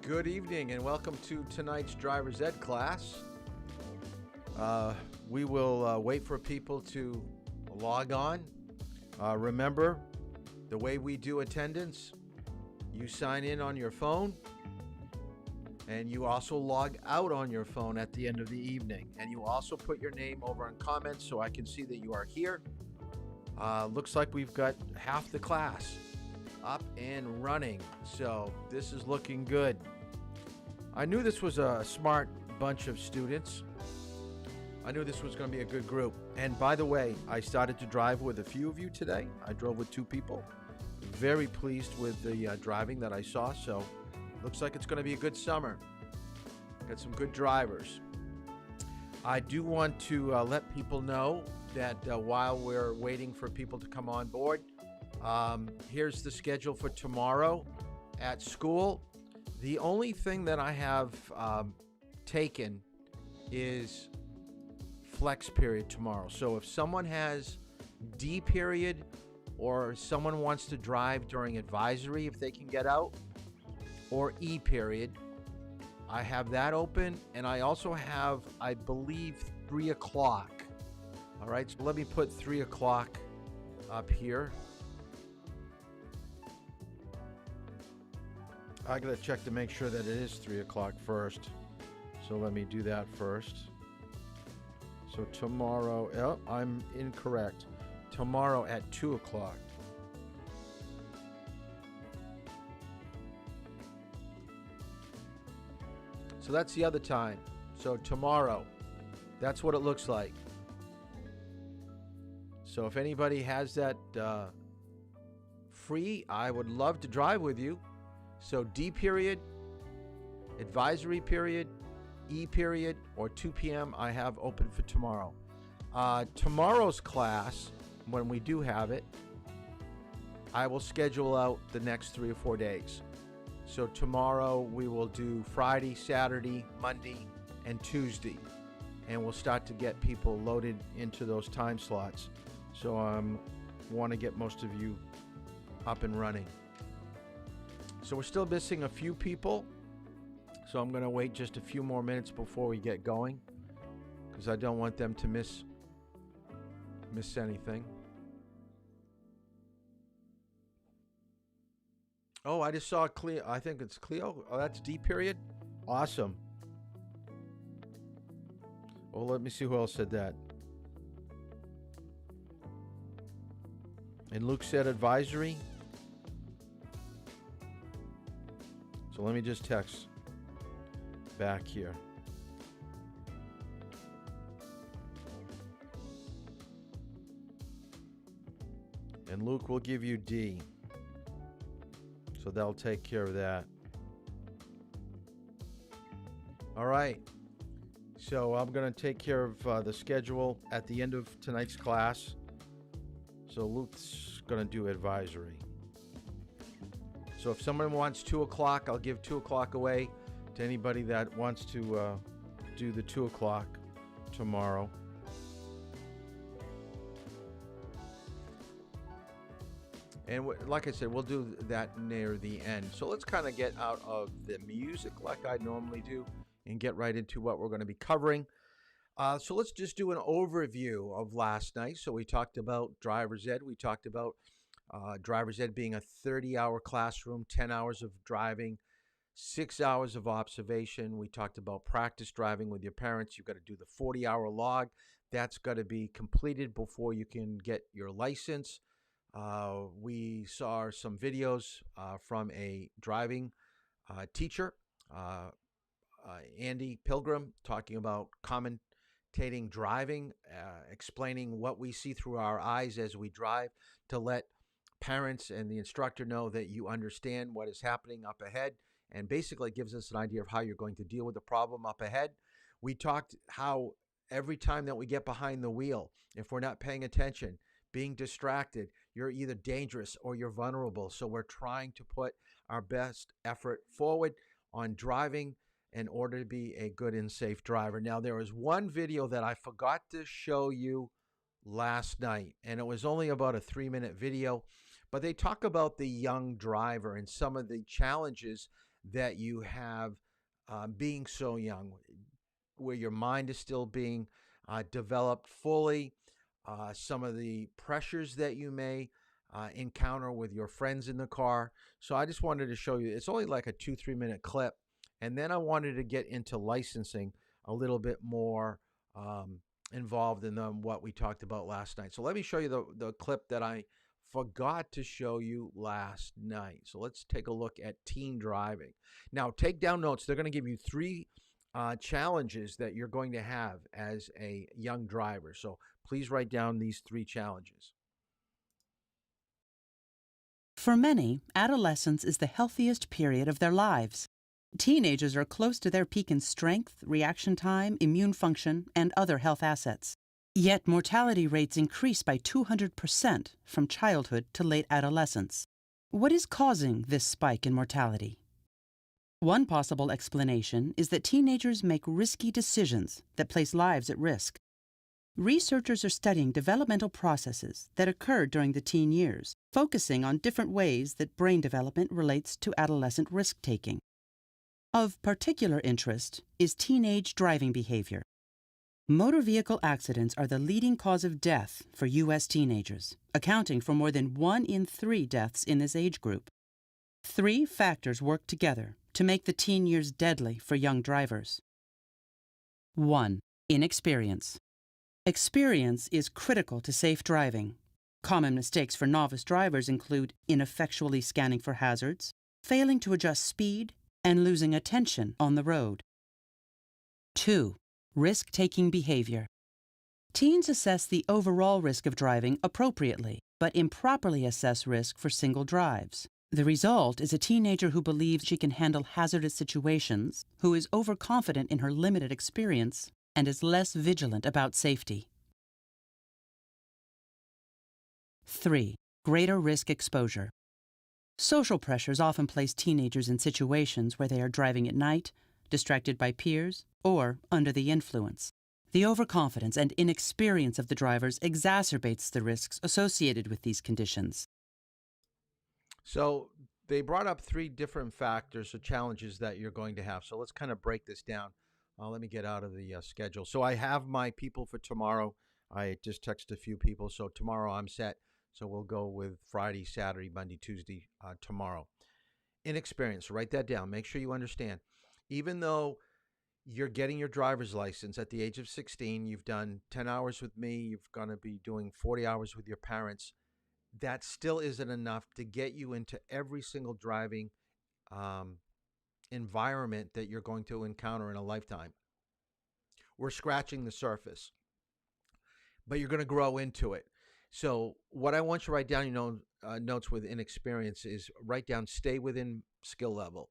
Good evening and welcome to tonight's driver's ed class. We will wait for people to log on. Remember, the way we do attendance, you sign in on your phone and you also log out on your phone at the end of the evening. And you also put your name over in comments so I can see that you are here. Looks like we've got half the class up and running, so this is looking good. I knew this was a smart bunch of students. I knew this was going to be a good group. And by the way, I started to drive with a few of you today. I drove with 2 people. Very pleased with the driving that I saw, so looks like it's going to be a good summer. Got some good drivers. I do want to let people know that while we're waiting for people to come on board, here's the schedule for tomorrow at school. The only thing that I have taken is flex period tomorrow. So if someone has D period or someone wants to drive during advisory, if they can get out, or E period, I have that open. And I also have, I believe, 3 o'clock. All right, so let me put 3 o'clock up here. I gotta check to make sure that it is 3 o'clock first. So let me do that first. So tomorrow, oh, I'm incorrect. Tomorrow at 2 o'clock. So that's the other time. So tomorrow, that's what it looks like. So if anybody has that free, I would love to drive with you. So D period, advisory period, E period, or 2 p.m. I have open for tomorrow. Tomorrow's class, when we do have it, I will schedule out the next 3 or 4 days. So tomorrow we will do Friday, Saturday, Monday, and Tuesday. And we'll start to get people loaded into those time slots. So I want to get most of you up and running. So we're still missing a few people. So I'm going to wait just a few more minutes before we get going, because I don't want them to miss anything. Oh, I just saw Cleo. I think it's Cleo. Oh, that's D period. Awesome. Well, let me see who else said that. And Luke said advisory. So let me just text back here. And Luke will give you D. So they'll take care of that. All right. So I'm going to take care of the schedule at the end of tonight's class. So Luke's going to do advisory. So if someone wants 2 o'clock, I'll give 2 o'clock away to anybody that wants to do the 2 o'clock tomorrow. And like I said, we'll do that near the end. So let's kind of get out of the music like I normally do and get right into what we're going to be covering. So let's just do an overview of last night. So we talked about driver's ed. We talked about driver's ed being a 30-hour classroom, 10 hours of driving, 6 hours of observation. We talked about practice driving with your parents. You've got to do the 40-hour log. That's got to be completed before you can get your license. We saw some videos from a driving teacher, Andy Pilgrim, talking about commentating driving, explaining what we see through our eyes as we drive to let parents and the instructor know that you understand what is happening up ahead, and basically gives us an idea of how you're going to deal with the problem up ahead. We talked how every time that we get behind the wheel, if we're not paying attention, being distracted, you're either dangerous or you're vulnerable. So we're trying to put our best effort forward on driving in order to be a good and safe driver. Now, there was one video that I forgot to show you last night, and it was only about a 3-minute video, but they talk about the young driver and some of the challenges that you have being so young, where your mind is still being developed fully, some of the pressures that you may encounter with your friends in the car. So I just wanted to show you, it's only like a 2-3 minute clip. And then I wanted to get into licensing a little bit more involved in what we talked about last night. So let me show you the clip that I forgot to show you last night. So let's take a look at teen driving. Now, take down notes. They're going to give you three challenges that you're going to have as a young driver. So please write down these three challenges. For many, adolescence is the healthiest period of their lives. Teenagers are close to their peak in strength, reaction time, immune function, and other health assets. Yet mortality rates increase by 200% from childhood to late adolescence. What is causing this spike in mortality? One possible explanation is that teenagers make risky decisions that place lives at risk. Researchers are studying developmental processes that occur during the teen years, focusing on different ways that brain development relates to adolescent risk-taking. Of particular interest is teenage driving behavior. Motor vehicle accidents are the leading cause of death for U.S. teenagers, accounting for more than 1 in 3 deaths in this age group. 3 factors work together to make the teen years deadly for young drivers. 1. Inexperience. Experience is critical to safe driving. Common mistakes for novice drivers include ineffectually scanning for hazards, failing to adjust speed, and losing attention on the road. 2. Risk-taking behavior. Teens assess the overall risk of driving appropriately, but improperly assess risk for single drives. The result is a teenager who believes she can handle hazardous situations, who is overconfident in her limited experience, and is less vigilant about safety. 3. Greater risk exposure. Social pressures often place teenagers in situations where they are driving at night, distracted by peers, or under the influence. The overconfidence and inexperience of the drivers exacerbates the risks associated with these conditions. So they brought up 3 different factors or challenges that you're going to have. So let's kind of break this down. Let me get out of the schedule. So I have my people for tomorrow. I just texted a few people. So tomorrow I'm set. So we'll go with Friday, Saturday, Monday, Tuesday, tomorrow. Inexperience, write that down. Make sure you understand. Even though you're getting your driver's license at the age of 16, you've done 10 hours with me, you're going to be doing 40 hours with your parents, that still isn't enough to get you into every single driving environment that you're going to encounter in a lifetime. We're scratching the surface, but you're going to grow into it. So what I want you to write down, notes with inexperience is write down, stay within skill level.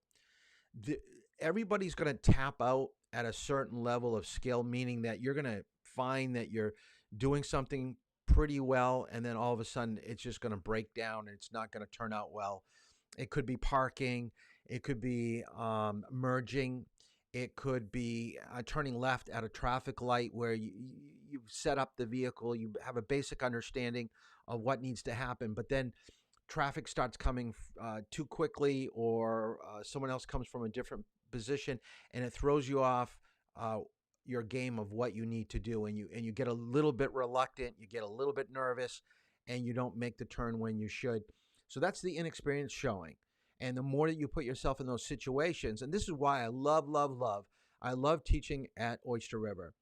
Everybody's going to tap out at a certain level of skill, meaning that you're going to find that you're doing something pretty well, and then all of a sudden it's just going to break down and it's not going to turn out well. It could be parking. It could be merging. It could be turning left at a traffic light where you've set up the vehicle. You have a basic understanding of what needs to happen, but then traffic starts coming too quickly, or someone else comes from a different position, and it throws you off your game of what you need to do, and you get a little bit reluctant, you get a little bit nervous, and you don't make the turn when you should. So that's the inexperience showing. And the more that you put yourself in those situations, and this is why I love teaching at Oyster River.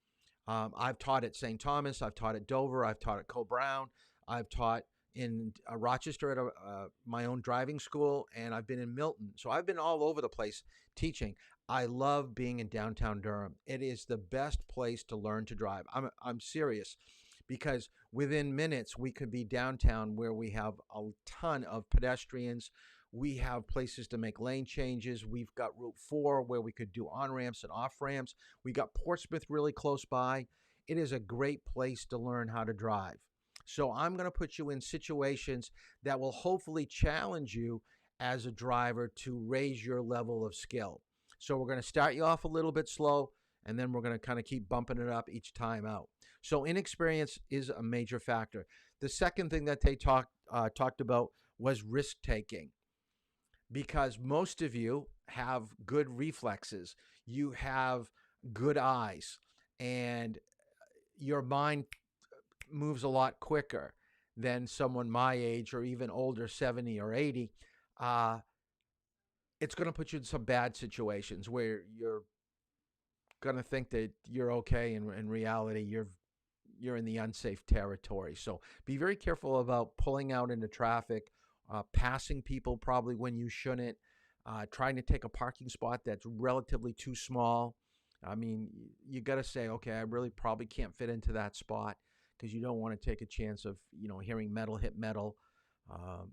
I've taught at St. Thomas, I've taught at Dover, I've taught at Co-Brown, I've taught in Rochester at my own driving school, and I've been in Milton. So I've been all over the place teaching. I love being in downtown Durham. It is the best place to learn to drive. I'm serious, because within minutes we could be downtown where we have a ton of pedestrians. We have places to make lane changes. We've got Route 4 where we could do on-ramps and off-ramps. We got Portsmouth really close by. It is a great place to learn how to drive. So I'm going to put you in situations that will hopefully challenge you as a driver to raise your level of skill. So we're going to start you off a little bit slow, and then we're going to kind of keep bumping it up each time out. So inexperience is a major factor. The second thing that they talked about was risk-taking. Because most of you, have good reflexes, you have good eyes, and your mind moves a lot quicker than someone my age or even older, 70 or 80, uh, it's going to put you in some bad situations where you're going to think that you're okay, and in reality, you're in the unsafe territory. So be very careful about pulling out into traffic, passing people probably when you shouldn't, trying to take a parking spot that's relatively too small. I mean, you got to say, okay, I really probably can't fit into that spot, because you don't want to take a chance of, hearing metal hit metal,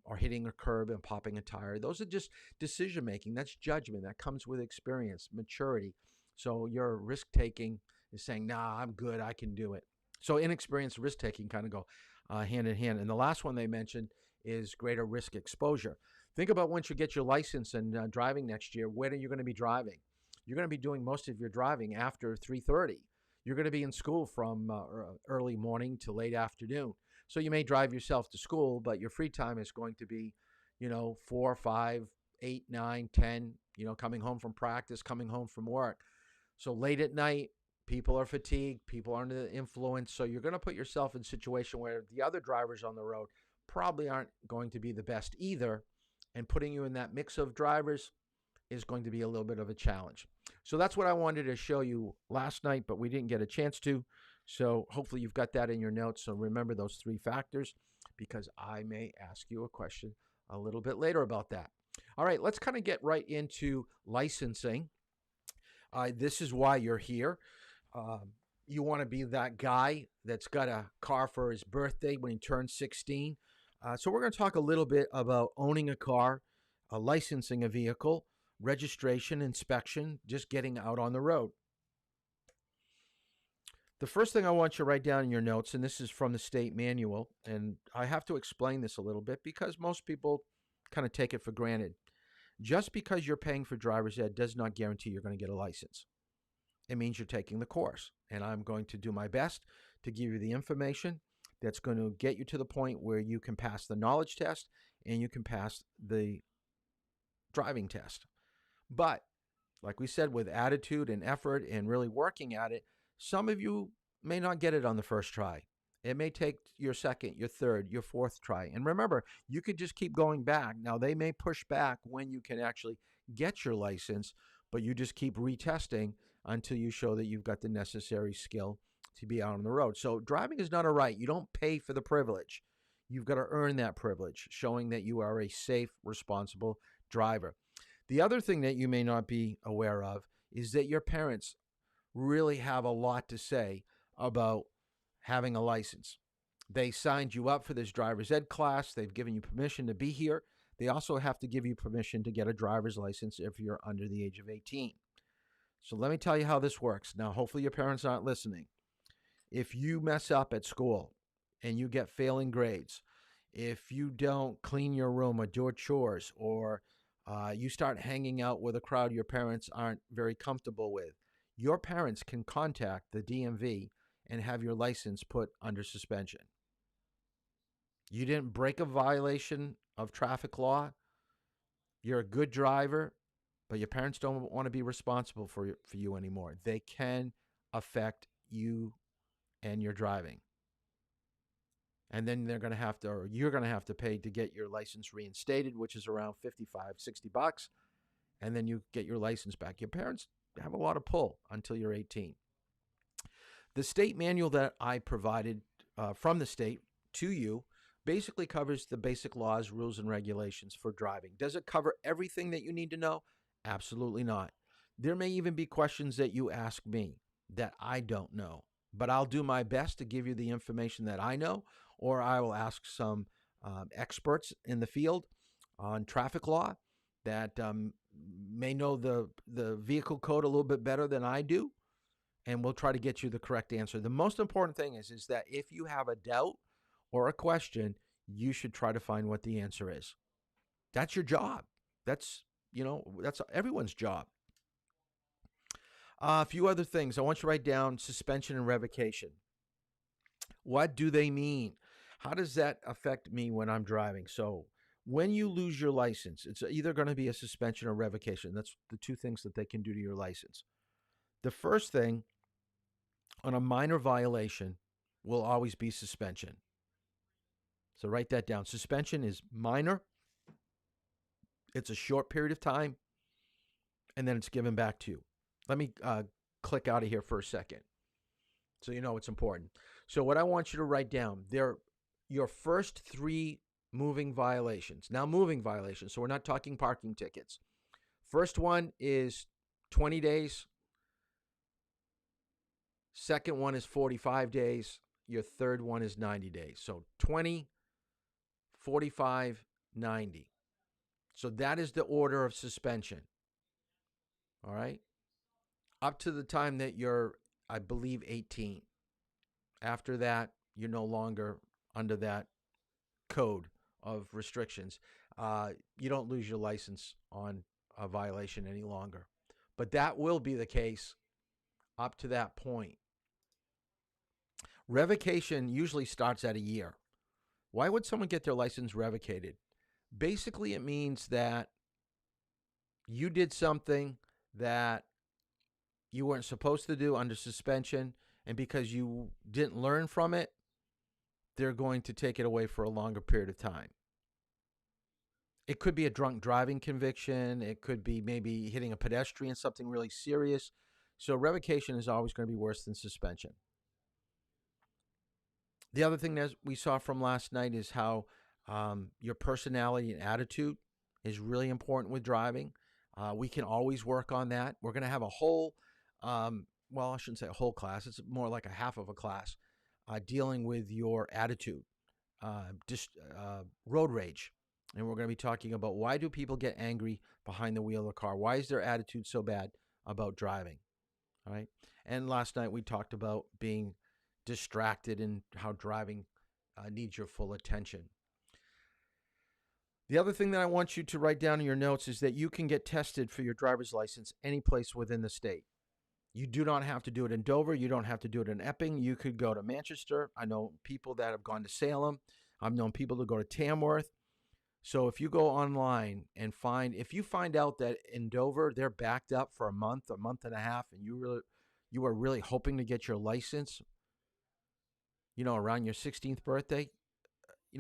or hitting a curb and popping a tire. Those are just decision making. That's judgment. That comes with experience, maturity. So your risk taking is saying, nah, I'm good. I can do it. So inexperienced risk taking kind of go hand in hand. And the last one they mentioned is greater risk exposure. Think about once you get your license and driving next year, when are you going to be driving? You're going to be doing most of your driving after 3:30. You're going to be in school from early morning to late afternoon. So you may drive yourself to school, but your free time is going to be, 4, 5, 8, 9, 10, coming home from practice, coming home from work. So late at night, people are fatigued, people are under the influence. So you're going to put yourself in a situation where the other drivers on the road probably aren't going to be the best either. And putting you in that mix of drivers is going to be a little bit of a challenge. So that's what I wanted to show you last night, but we didn't get a chance to. So hopefully you've got that in your notes. So remember those 3 factors, because I may ask you a question a little bit later about that. All right, let's kind of get right into licensing. This is why you're here. You want to be that guy that's got a car for his birthday when he turns 16. So we're going to talk a little bit about owning a car, licensing a vehicle, registration, inspection, just getting out on the road. The first thing I want you to write down in your notes, and this is from the state manual, and I have to explain this a little bit because most people kind of take it for granted. Just because you're paying for driver's ed does not guarantee you're going to get a license. It means you're taking the course, and I'm going to do my best to give you the information that's going to get you to the point where you can pass the knowledge test and you can pass the driving test. But like we said, with attitude and effort and really working at it, some of you may not get it on the first try. It may take your second, your third, your fourth try. And remember, you could just keep going back. Now, they may push back when you can actually get your license, but you just keep retesting until you show that you've got the necessary skill to be out on the road. So driving is not a right. You don't pay for the privilege. You've got to earn that privilege, showing that you are a safe, responsible driver. The other thing that you may not be aware of is that your parents really have a lot to say about having a license. They signed you up for this driver's ed class. They've given you permission to be here. They also have to give you permission to get a driver's license if you're under the age of 18. So let me tell you how this works. Now, hopefully your parents aren't listening. If you mess up at school and you get failing grades, if you don't clean your room or do chores, or you start hanging out with a crowd your parents aren't very comfortable with, your parents can contact the DMV and have your license put under suspension. You didn't break a violation of traffic law. You're a good driver, but your parents don't want to be responsible for you anymore. They can affect you and your driving. And then they're going to have to, or you're going to have to pay to get your license reinstated, which is around $55, $60. And then you get your license back. Your parents have a lot of pull until you're 18. The state manual that I provided from the state to you basically covers the basic laws, rules, and regulations for driving. Does it cover everything that you need to know? Absolutely not. There may even be questions that you ask me that I don't know, but I'll do my best to give you the information that I know, or I will ask some experts in the field on traffic law that may know the vehicle code a little bit better than I do, and we'll try to get you the correct answer. The most important thing is that if you have a doubt or a question, you should try to find what the answer is. That's your job. That's everyone's job. A few other things. I want you to write down suspension and revocation. What do they mean? How does that affect me when I'm driving? So When you lose your license, it's either going to be a suspension or revocation. That's the two things that they can do to your license. The first thing on a minor violation will always be suspension. So write that down. Suspension is minor, it's a short period of time, and then it's given back to you. Let me click out of here for a second so you know it's important. So what I want you to write down, they're your first 3 moving violations. Now, moving violations, so we're not talking parking tickets. First one is 20 days. Second one is 45 days. Your third one is 90 days. So 20, 45, 90. So that is the order of suspension. All right? Up to the time that you're, I believe, 18. After that, you're no longer under that code of restrictions. You don't lose your license on a violation any longer. But that will be the case up to that point. Revocation usually starts at a year. Why would someone get their license revocated? Basically, it means that you did something that you weren't supposed to do under suspension, and because you didn't learn from it, they're going to take it away for a longer period of time. It could be a drunk driving conviction. It could be maybe hitting a pedestrian, something really serious. So revocation is always going to be worse than suspension. The other thing that we saw from last night is how your personality and attitude is really important with driving. We can always work on that. We're going to have a whole, well, I shouldn't say a whole class. It's more like a half of a class dealing with your attitude, road rage. And we're going to be talking about why do people get angry behind the wheel of a car? Why is their attitude so bad about driving? All right. And last night we talked about being distracted and how driving needs your full attention. The other thing that I want you to write down in your notes is that you can get tested for your driver's license any place within the state. You do not have to do it in Dover. You don't have to do it in Epping. You could go to Manchester. I know people that have gone to Salem. I've known people to go to Tamworth. So if you go online and if you find out that in Dover they're backed up for a month and a half, and you are really hoping to get your license, around your 16th birthday,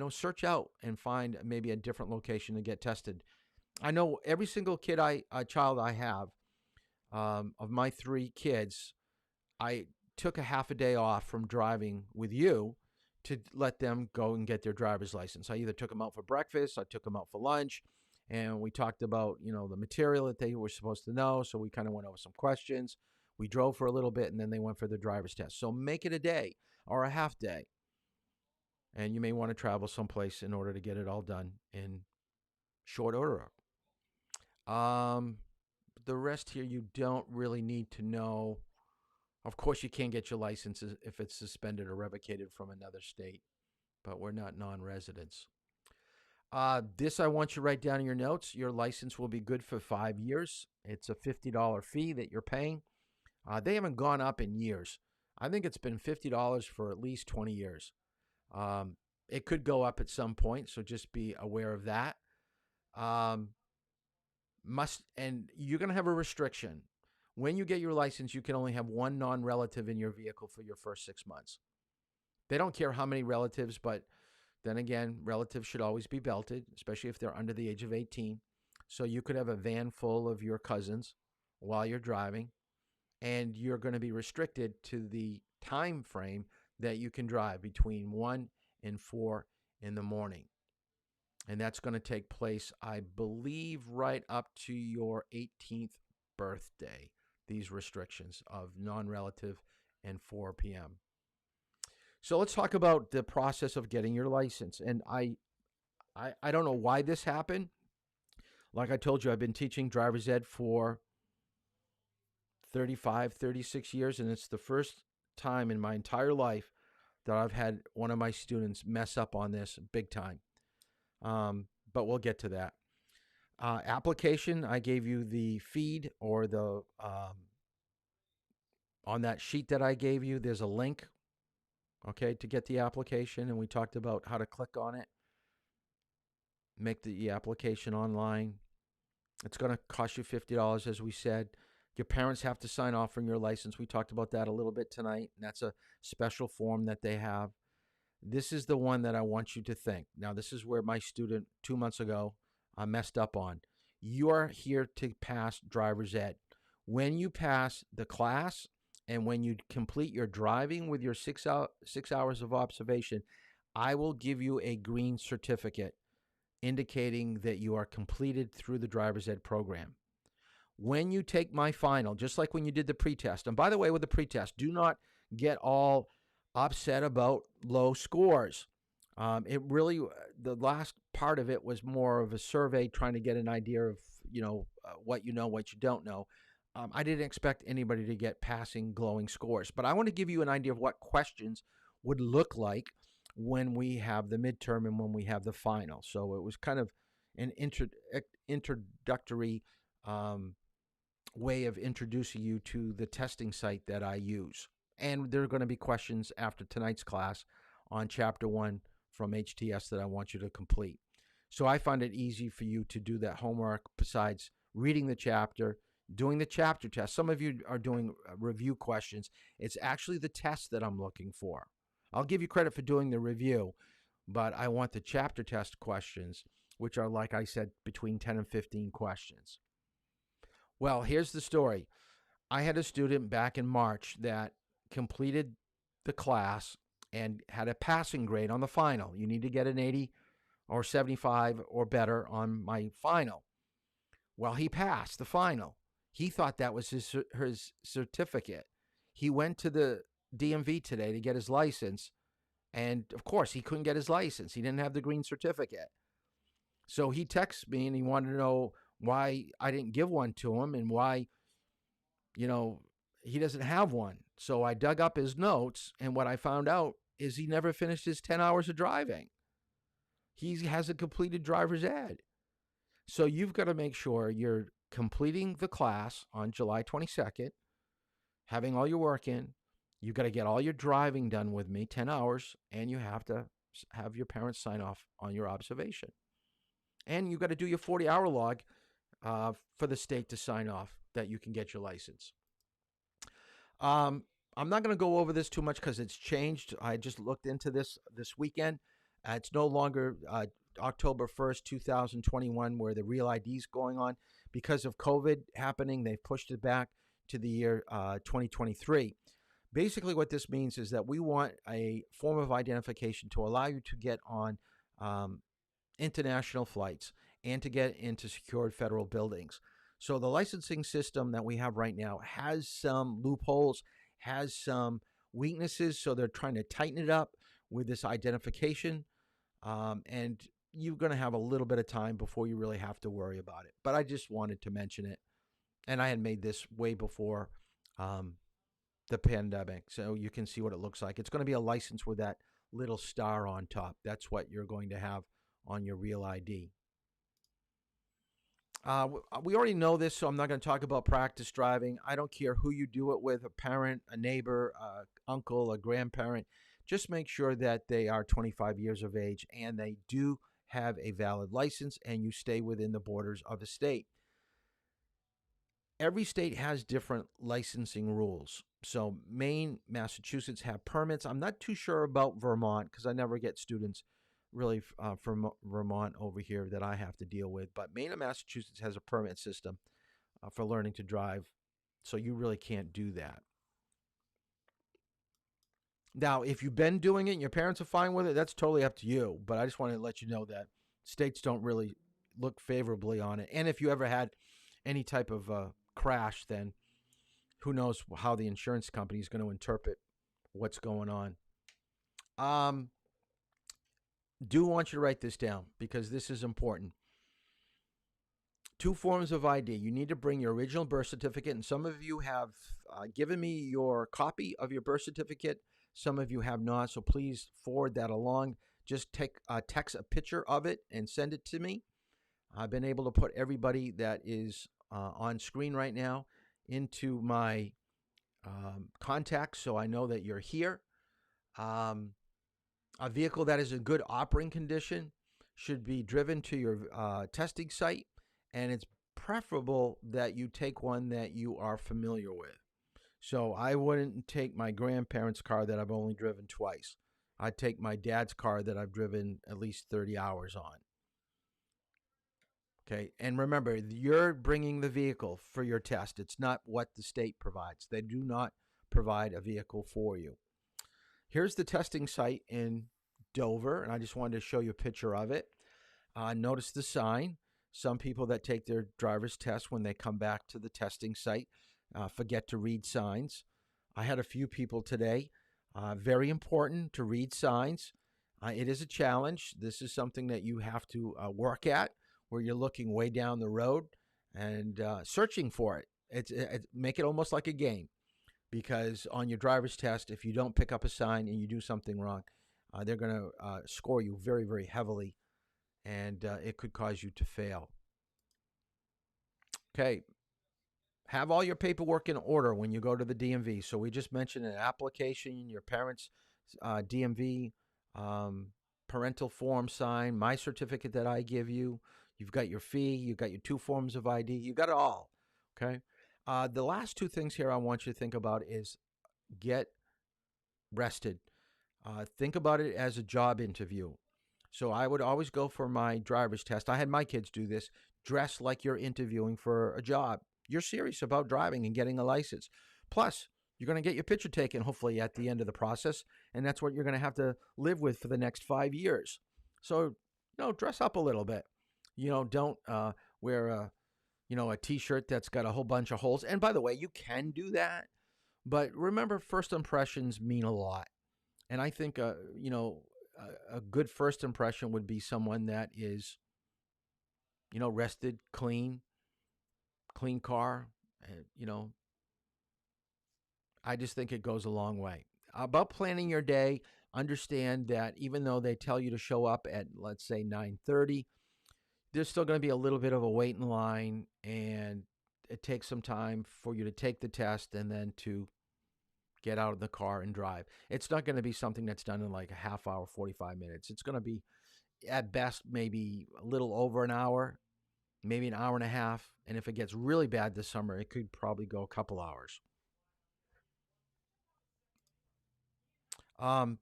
search out and find maybe a different location to get tested. I know every single child I have, of my 3 kids, I took a half a day off from driving with you to let them go and get their driver's license. I either took them out for breakfast, I took them out for lunch, and we talked about, the material that they were supposed to know. So we kind of went over some questions. We drove for a little bit, and then they went for the driver's test. So make it a day or a half day. And you may want to travel someplace in order to get it all done in short order. The rest here you don't really need to know. Of course, you can't get your license if it's suspended or revocated from another state, but we're not non-residents. This I want you to write down in your notes. Your license will be good for 5 years. It's a $50 fee that you're paying. They haven't gone up in years. I think it's been $50 for at least 20 years. It could go up at some point, so just be aware of that. And you're going to have a restriction. When you get your license, you can only have one non-relative in your vehicle for your first 6 months. They don't care how many relatives, but then again, relatives should always be belted, especially if they're under the age of 18. So you could have a van full of your cousins while you're driving, and you're going to be restricted to the time frame that you can drive between 1 and 4 in the morning. And that's going to take place, I believe, right up to your 18th birthday, these restrictions of non-relative and 4 p.m. So let's talk about the process of getting your license. And I don't know why this happened. Like I told you, I've been teaching driver's ed for 35, 36 years, and it's the first time in my entire life that I've had one of my students mess up on this big time. But we'll get to that. Application, I gave you the feed or the on that sheet that I gave you, there's a link, okay, to get the application, and we talked about how to click on it. make the application online. It's going to cost you $50, as we said. Your parents have to sign off on your license. We talked about that a little bit tonight. And that's a special form that they have. This is the one that I want you to think. Now, this is where my student 2 months ago messed up on. You are here to pass driver's ed. When you pass the class and when you complete your driving with your 6 hours of observation, I will give you a green certificate indicating that you are completed through the driver's ed program. When you take my final, just like when you did the pretest, and by the way, with the pretest, do not get all upset about low scores. It really, the last part of it was more of a survey trying to get an idea of, what you know, what you don't know. I didn't expect anybody to get passing glowing scores, but I want to give you an idea of what questions would look like when we have the midterm and when we have the final. So it was kind of an introductory way of introducing you to the testing site that I use. And there are going to be questions after tonight's class on Chapter 1 from HTS that I want you to complete. So I find it easy for you to do that homework besides reading the chapter, doing the chapter test. Some of you are doing review questions. It's actually the test that I'm looking for. I'll give you credit for doing the review, but I want the chapter test questions, which are, like I said, between 10 and 15 questions. Well, here's the story. I had a student back in March that completed the class and had a passing grade on the final. You need to get an 80 or 75 or better on my final. Well, he passed the final. He thought that was his certificate. He went to the DMV today to get his license, and of course, he couldn't get his license. He didn't have the green certificate. So he texted me and he wanted to know why I didn't give one to him and why, he doesn't have one. So I dug up his notes, and what I found out is he never finished his 10 hours of driving. He hasn't completed driver's ed. So you've got to make sure you're completing the class on July 22nd, having all your work in. You've got to get all your driving done with me, 10 hours, and you have to have your parents sign off on your observation. And you've got to do your 40-hour log for the state to sign off that you can get your license. I'm not going to go over this too much because it's changed. I just looked into this weekend. It's no longer October 1st, 2021, where the Real ID is going on. Because of COVID happening, they've pushed it back to the year 2023. Basically, what this means is that we want a form of identification to allow you to get on international flights and to get into secured federal buildings. So the licensing system that we have right now has some loopholes, has some weaknesses, so they're trying to tighten it up with this identification. And you're going to have a little bit of time before you really have to worry about it. But I just wanted to mention it. And I had made this way before the pandemic, so you can see what it looks like. It's going to be a license with that little star on top. That's what you're going to have on your Real ID. We already know this, so I'm not going to talk about practice driving. I don't care who you do it with, a parent, a neighbor, uncle, a grandparent. Just make sure that they are 25 years of age and they do have a valid license and you stay within the borders of the state. Every state has different licensing rules. So Maine, Massachusetts have permits. I'm not too sure about Vermont because I never get students really from Vermont over here that I have to deal with. But Maine and Massachusetts has a permit system for learning to drive. So you really can't do that. Now, if you've been doing it and your parents are fine with it, that's totally up to you. But I just wanted to let you know that states don't really look favorably on it. And if you ever had any type of crash, then who knows how the insurance company is going to interpret what's going on. Do want you to write this down because this is important. 2 forms of ID. You need to bring your original birth certificate, and some of you have given me your copy of your birth certificate. Some of you have not, so please forward that along. Just text a picture of it and send it to me. I've been able to put everybody that is on screen right now into my contacts, so I know that you're here. A vehicle that is in good operating condition should be driven to your testing site, and it's preferable that you take one that you are familiar with. So I wouldn't take my grandparents' car that I've only driven twice. I'd take my dad's car that I've driven at least 30 hours on. Okay. And remember, you're bringing the vehicle for your test. It's not what the state provides. They do not provide a vehicle for you. Here's the testing site in Dover, and I just wanted to show you a picture of it. Notice the sign. Some people that take their driver's test when they come back to the testing site forget to read signs. I had a few people today. Very important to read signs. It is a challenge. This is something that you have to work at, where you're looking way down the road and searching for it. Make it almost like a game, because on your driver's test, if you don't pick up a sign and you do something wrong, they're going to score you very, very heavily, and it could cause you to fail. Okay. Have all your paperwork in order when you go to the DMV. So we just mentioned an application, your parents' DMV parental form sign, my certificate that I give you. You've got your fee. You've got your 2 forms of ID. You got it all. Okay. The last 2 things here I want you to think about is get rested. Think about it as a job interview. So I would always go for my driver's test. I had my kids do this. Dress like you're interviewing for a job. You're serious about driving and getting a license. Plus, you're going to get your picture taken, hopefully, at the end of the process. And that's what you're going to have to live with for the next 5 years. So, dress up a little bit. Don't wear a T-shirt that's got a whole bunch of holes. And by the way, you can do that. But remember, first impressions mean a lot. And I think, a good first impression would be someone that is, rested, clean car. I just think it goes a long way. About planning your day, understand that even though they tell you to show up at, let's say, 9:30, there's still going to be a little bit of a wait in line, and it takes some time for you to take the test and then to get out of the car and drive. It's not going to be something that's done in like a half hour, 45 minutes. It's going to be, at best, maybe a little over an hour, maybe an hour and a half. And if it gets really bad this summer, it could probably go a couple hours.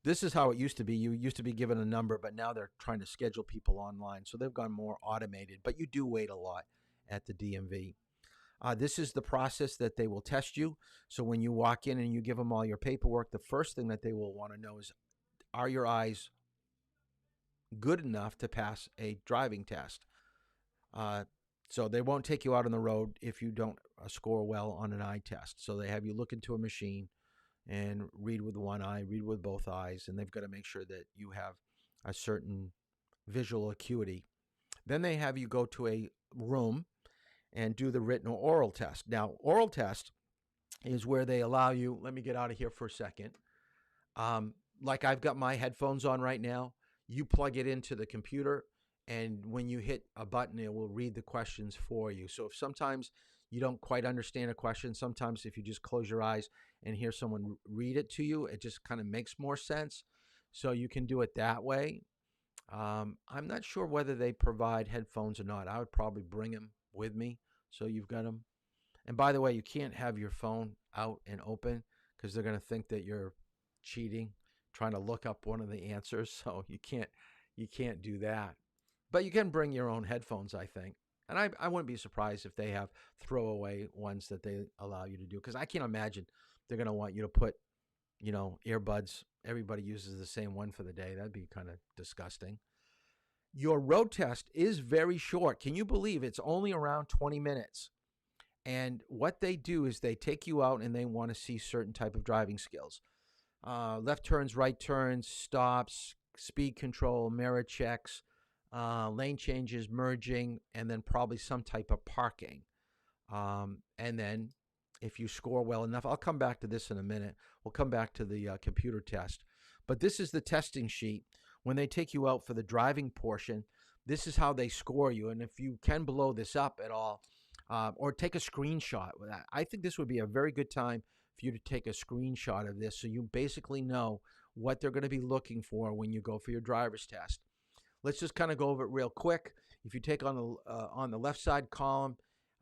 This is how it used to be. You used to be given a number, but now they're trying to schedule people online. So they've gone more automated, but you do wait a lot at the DMV. This is the process that they will test you. So when you walk in and you give them all your paperwork, the first thing that they will want to know is, are your eyes good enough to pass a driving test? So they won't take you out on the road if you don't score well on an eye test. So they have you look into a machine and read with one eye, read with both eyes, and they've got to make sure that you have a certain visual acuity. Then they have you go to a room and do the written or oral test. Now, oral test is where they allow you, let me get out of here for a second. Like I've got my headphones on right now. You plug it into the computer, and when you hit a button, it will read the questions for you. So if sometimes you don't quite understand a question, sometimes if you just close your eyes and hear someone read it to you, it just kind of makes more sense. So you can do it that way. I'm not sure whether they provide headphones or not. I would probably bring them with me so you've got them. And by the way, you can't have your phone out and open because they're going to think that you're cheating, trying to look up one of the answers. So you can't do that. But you can bring your own headphones, I think. And I wouldn't be surprised if they have throwaway ones that they allow you to do, because I can't imagine they're going to want you to put, earbuds. Everybody uses the same one for the day. That'd be kind of disgusting. Your road test is very short. Can you believe it's only around 20 minutes? And what they do is they take you out and they want to see certain type of driving skills. Left turns, right turns, stops, speed control, mirror checks, lane changes, merging, and then probably some type of parking. And then if you score well enough, I'll come back to this in a minute. We'll come back to the computer test. But this is the testing sheet. When they take you out for the driving portion, this is how they score you. And if you can blow this up at all, or take a screenshot with that, I think this would be a very good time for you to take a screenshot of this so you basically know what they're going to be looking for when you go for your driver's test. Let's just kind of go over it real quick. If you take on the left side column,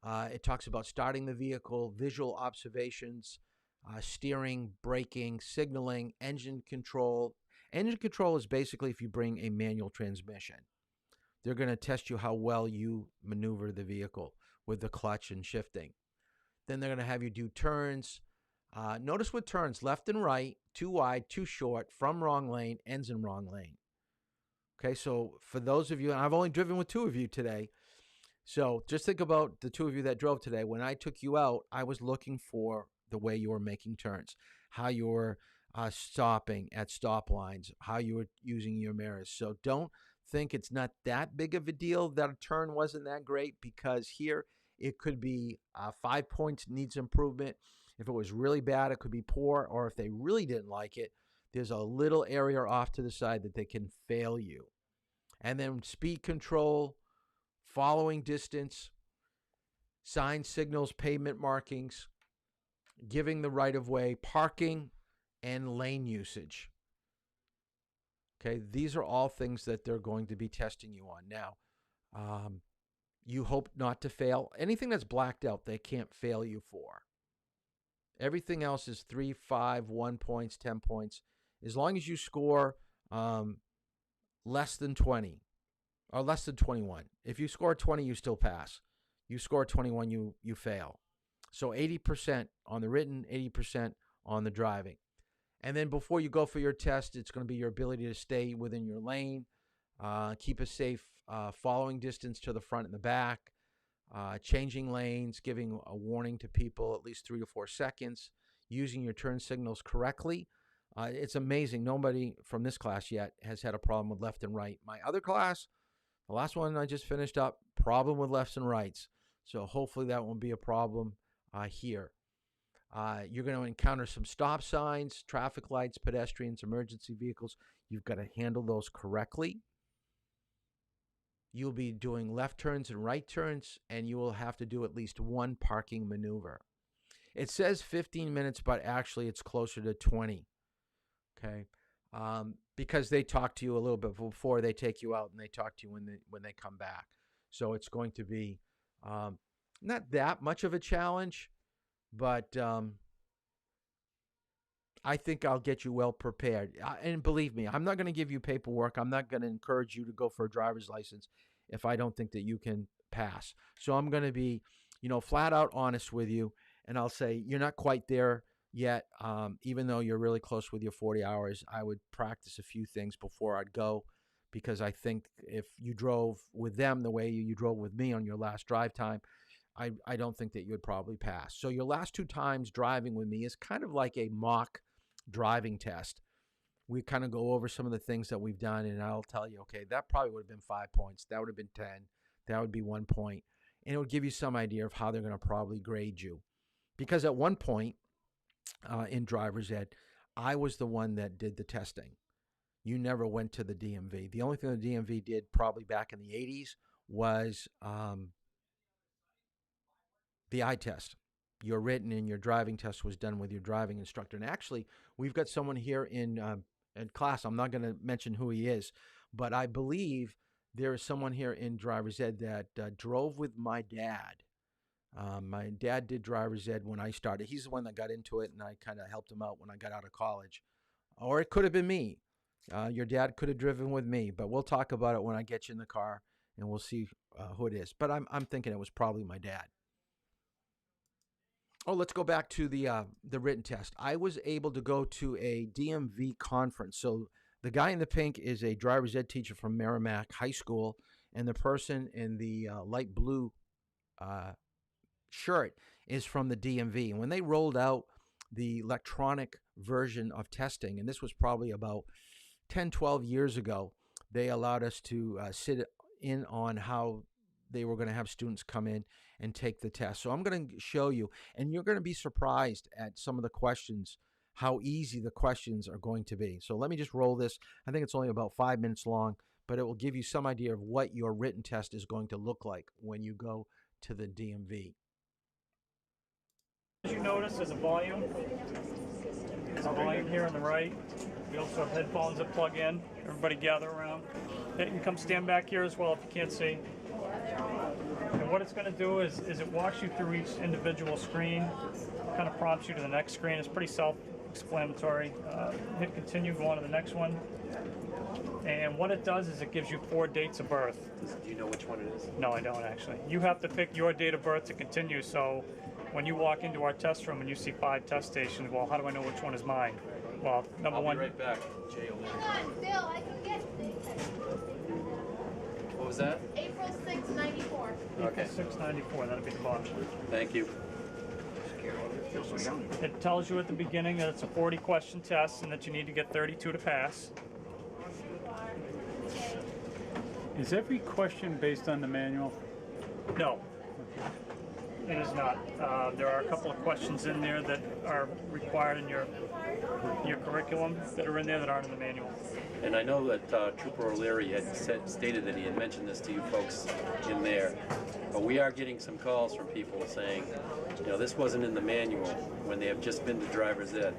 it talks about starting the vehicle, visual observations, steering, braking, signaling, engine control. Engine control is basically if you bring a manual transmission. They're going to test you how well you maneuver the vehicle with the clutch and shifting. Then they're going to have you do turns. Notice with turns, left and right, too wide, too short, from wrong lane, ends in wrong lane. Okay, so for those of you, and I've only driven with 2 of you today, so just think about the 2 of you that drove today. When I took you out, I was looking for the way you were making turns, how you were stopping at stop lines, how you were using your mirrors. So don't think it's not that big of a deal that a turn wasn't that great, because here it could be 5 points needs improvement. If it was really bad, it could be poor, or if they really didn't like it, there's a little area off to the side that they can fail you. And then speed control, following distance, sign signals, pavement markings, giving the right of way, parking, and lane usage. Okay, these are all things that they're going to be testing you on. Now, you hope not to fail. Anything that's blacked out, they can't fail you for. Everything else is 3, 5, 1 points, 10 points. As long as you score less than 20 or less than 21. If you score 20, you still pass. You score 21, you fail. So 80% on the written, 80% on the driving. And then before you go for your test, it's going to be your ability to stay within your lane, keep a safe following distance to the front and the back, changing lanes, giving a warning to people at least 3 to 4 seconds, using your turn signals correctly. It's amazing. Nobody from this class yet has had a problem with left and right. My other class, the last one I just finished up, problem with lefts and rights. So hopefully that won't be a problem here. You're going to encounter some stop signs, traffic lights, pedestrians, emergency vehicles. You've got to handle those correctly. You'll be doing left turns and right turns, and you will have to do at least 1 parking maneuver. It says 15 minutes, but actually it's closer to 20. Okay, because they talk to you a little bit before they take you out, and they talk to you when they come back. So it's going to be not that much of a challenge, but I think I'll get you well prepared. And believe me, I'm not going to give you paperwork. I'm not going to encourage you to go for a driver's license if I don't think that you can pass. So I'm going to be, flat out honest with you, and I'll say you're not quite there yet. Even though you're really close with your 40 hours, I would practice a few things before I'd go, because I think if you drove with them the way you drove with me on your last drive time, I don't think that you would probably pass. So your last 2 times driving with me is kind of like a mock driving test. We kind of go over some of the things that we've done, and I'll tell you, okay, that probably would have been 5 points. That would have been 10. That would be 1 point. And it would give you some idea of how they're going to probably grade you. Because at one point in driver's ed, I was the one that did the testing. You never went to the DMV. The only thing the DMV did probably back in the 80s was the eye test. Your written and your driving test was done with your driving instructor. And actually, we've got someone here in class. I'm not going to mention who he is, but I believe there is someone here in driver's ed that drove with my dad. My dad did driver's ed when I started. He's the one that got into it, and I kind of helped him out when I got out of college. Or it could have been me. Your dad could have driven with me, but we'll talk about it when I get you in the car, and we'll see who it is. But I'm thinking it was probably my dad. Oh, let's go back to the written test. I was able to go to a DMV conference. So the guy in the pink is a driver's ed teacher from Merrimack High School, and the person in the light blue shirt is from the DMV. And when they rolled out the electronic version of testing, and this was probably about 10, 12 years ago, they allowed us to sit in on how they were going to have students come in and take the test. So I'm going to show you, and you're going to be surprised at some of the questions, how easy the questions are going to be. So let me just roll this. I think it's only about 5 minutes long, but it will give you some idea of what your written test is going to look like when you go to the DMV. As you notice, there's a volume. There's a volume here on the right. We also have headphones that plug in. Everybody gather around. You can come stand back here as well if you can't see. And what it's going to do is it walks you through each individual screen, kind of prompts you to the next screen. It's pretty self-explanatory. Hit continue, go on to the next one. And what it does is it gives you 4 dates of birth. Do you know which one it is? No, I don't actually. You have to pick your date of birth to continue. So when you walk into our test room and you see 5 test stations, well, how do I know which one is mine? Well, number one. I'll be right back. Jay O'Leary. Hold on, Bill, I can get What was that? April 6, 94. Okay. 694, that'll be the bottom. Thank you. It tells you at the beginning that it's a 40-question test and that you need to get 32 to pass. Is every question based on the manual? No, it is not. There are a couple of questions in there that are required in your curriculum that are in there that aren't in the manual. And I know that Trooper O'Leary had stated that he had mentioned this to you folks in there, but we are getting some calls from people saying, you know, this wasn't in the manual when they have just been to driver's ed.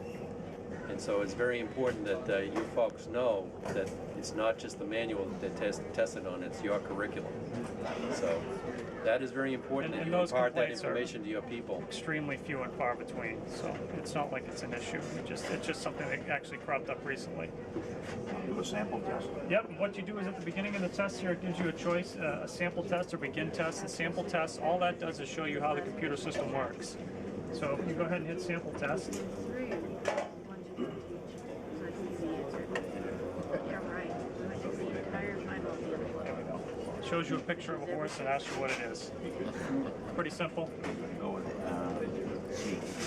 And so it's very important that you folks know that it's not just the manual that they're tested on, it's your curriculum. So that is very important that And you those impart that complaints are information to your people. Extremely few and far between, so it's not like it's an issue. It's just something that actually cropped up recently. Do a sample test. Yep, and what you do is at the beginning of the test here, it gives you a choice, a sample test or begin test. And sample test, all that does is show you how the computer system works. So if you go ahead and hit sample test. Shows you a picture of a horse and asks you what it is. Pretty simple.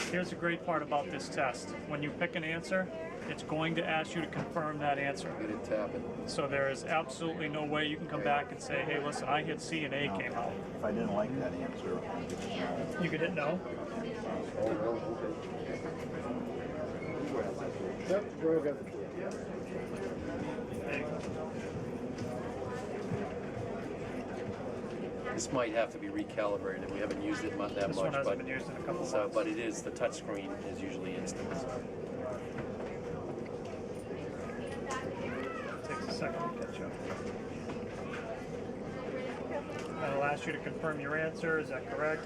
Here's the great part about this test. When you pick an answer, it's going to ask you to confirm that answer. You didn't tap it. So there is absolutely no way you can come back and say, hey, listen, I hit C and A came out. If I didn't like that answer, You could hit no. yep, very good. There you go. This might have to be recalibrated. We haven't used it that This one much, hasn't but been used in a couple of so, months. but it is, the touch screen is usually instant. Takes a second to catch up. That'll ask you to confirm your answer. Is that correct?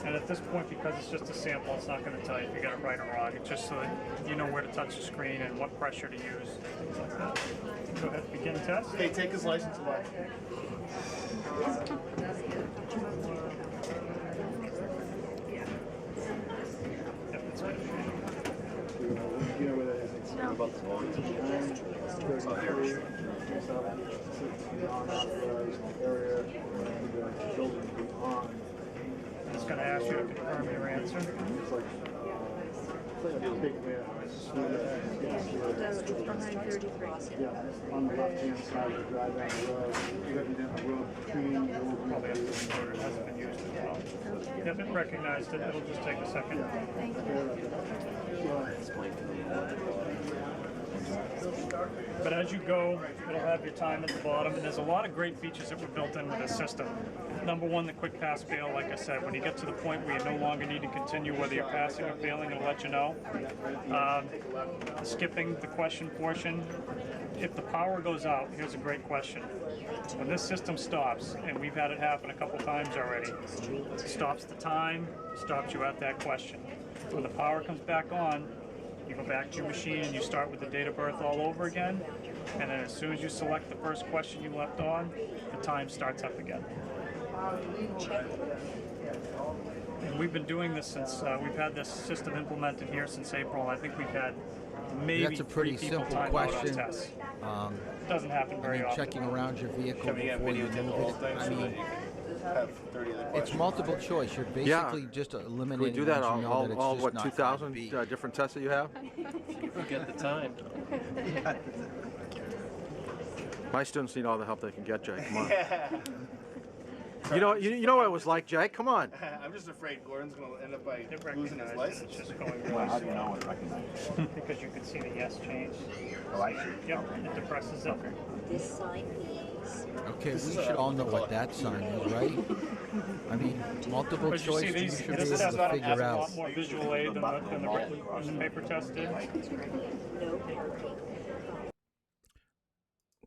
And at this point, because it's just a sample, it's not going to tell you if you got it right or wrong. It's just so that you know where to touch the screen and what pressure to use, things like that. Go ahead, begin test. Okay, take his license away. Yep, it's good. You know where that is? It's What about the volume? Oh, there it is. non-authorized area and building beyond. It's going to ask you to confirm your answer. It's like a big warehouse. Behind 33. Yeah, on the left-hand side, you drive down the road, you got to down the road between the old Probably have to record it. It hasn't been used in a while. Yep, it recognized it. It'll just take a second. Explain to them. But as you go, it'll have your time at the bottom, and there's a lot of great features that were built in with this system. Number one, the quick pass fail, like I said, when you get to the point where you no longer need to continue, whether you're passing or failing, it'll let you know. Skipping the question portion. If the power goes out, here's a great question. When this system stops, and we've had it happen a couple times already, it stops the time, stops you at that question. When the power comes back on, you go back to your machine and you start with the date of birth all over again, and then as soon as you select the first question you left on, the time starts up again. And we've been doing this since, we've had this system implemented here since April. I think we've had maybe That's a pretty 3 people simple time out on question. tests. Doesn't happen I very mean, often. checking around your vehicle Can we get before you videotape the move whole it. thing I so that mean, you can have 30 of the questions? it's multiple choice. You're basically just eliminating. Can we do that once you on know that it's all just what, not 2,000 5B. different tests that you have? You forget the time. My students need all the help they can get, Jay. Come on. Yeah. You know what it was like, Jay. Come on. I'm just afraid Gordon's going to end up by It losing his recognized it. license. It's just going Well, how really do you know slow. what recognized? Because you can see the yes change. Oh, I see. Yep, it depresses it. This sign, please. Okay, we should all know what that sign is, right? I mean, multiple But you choice, see, you these, should be this able test to has figure a lot out. more visual aid than the paper test did. No parking.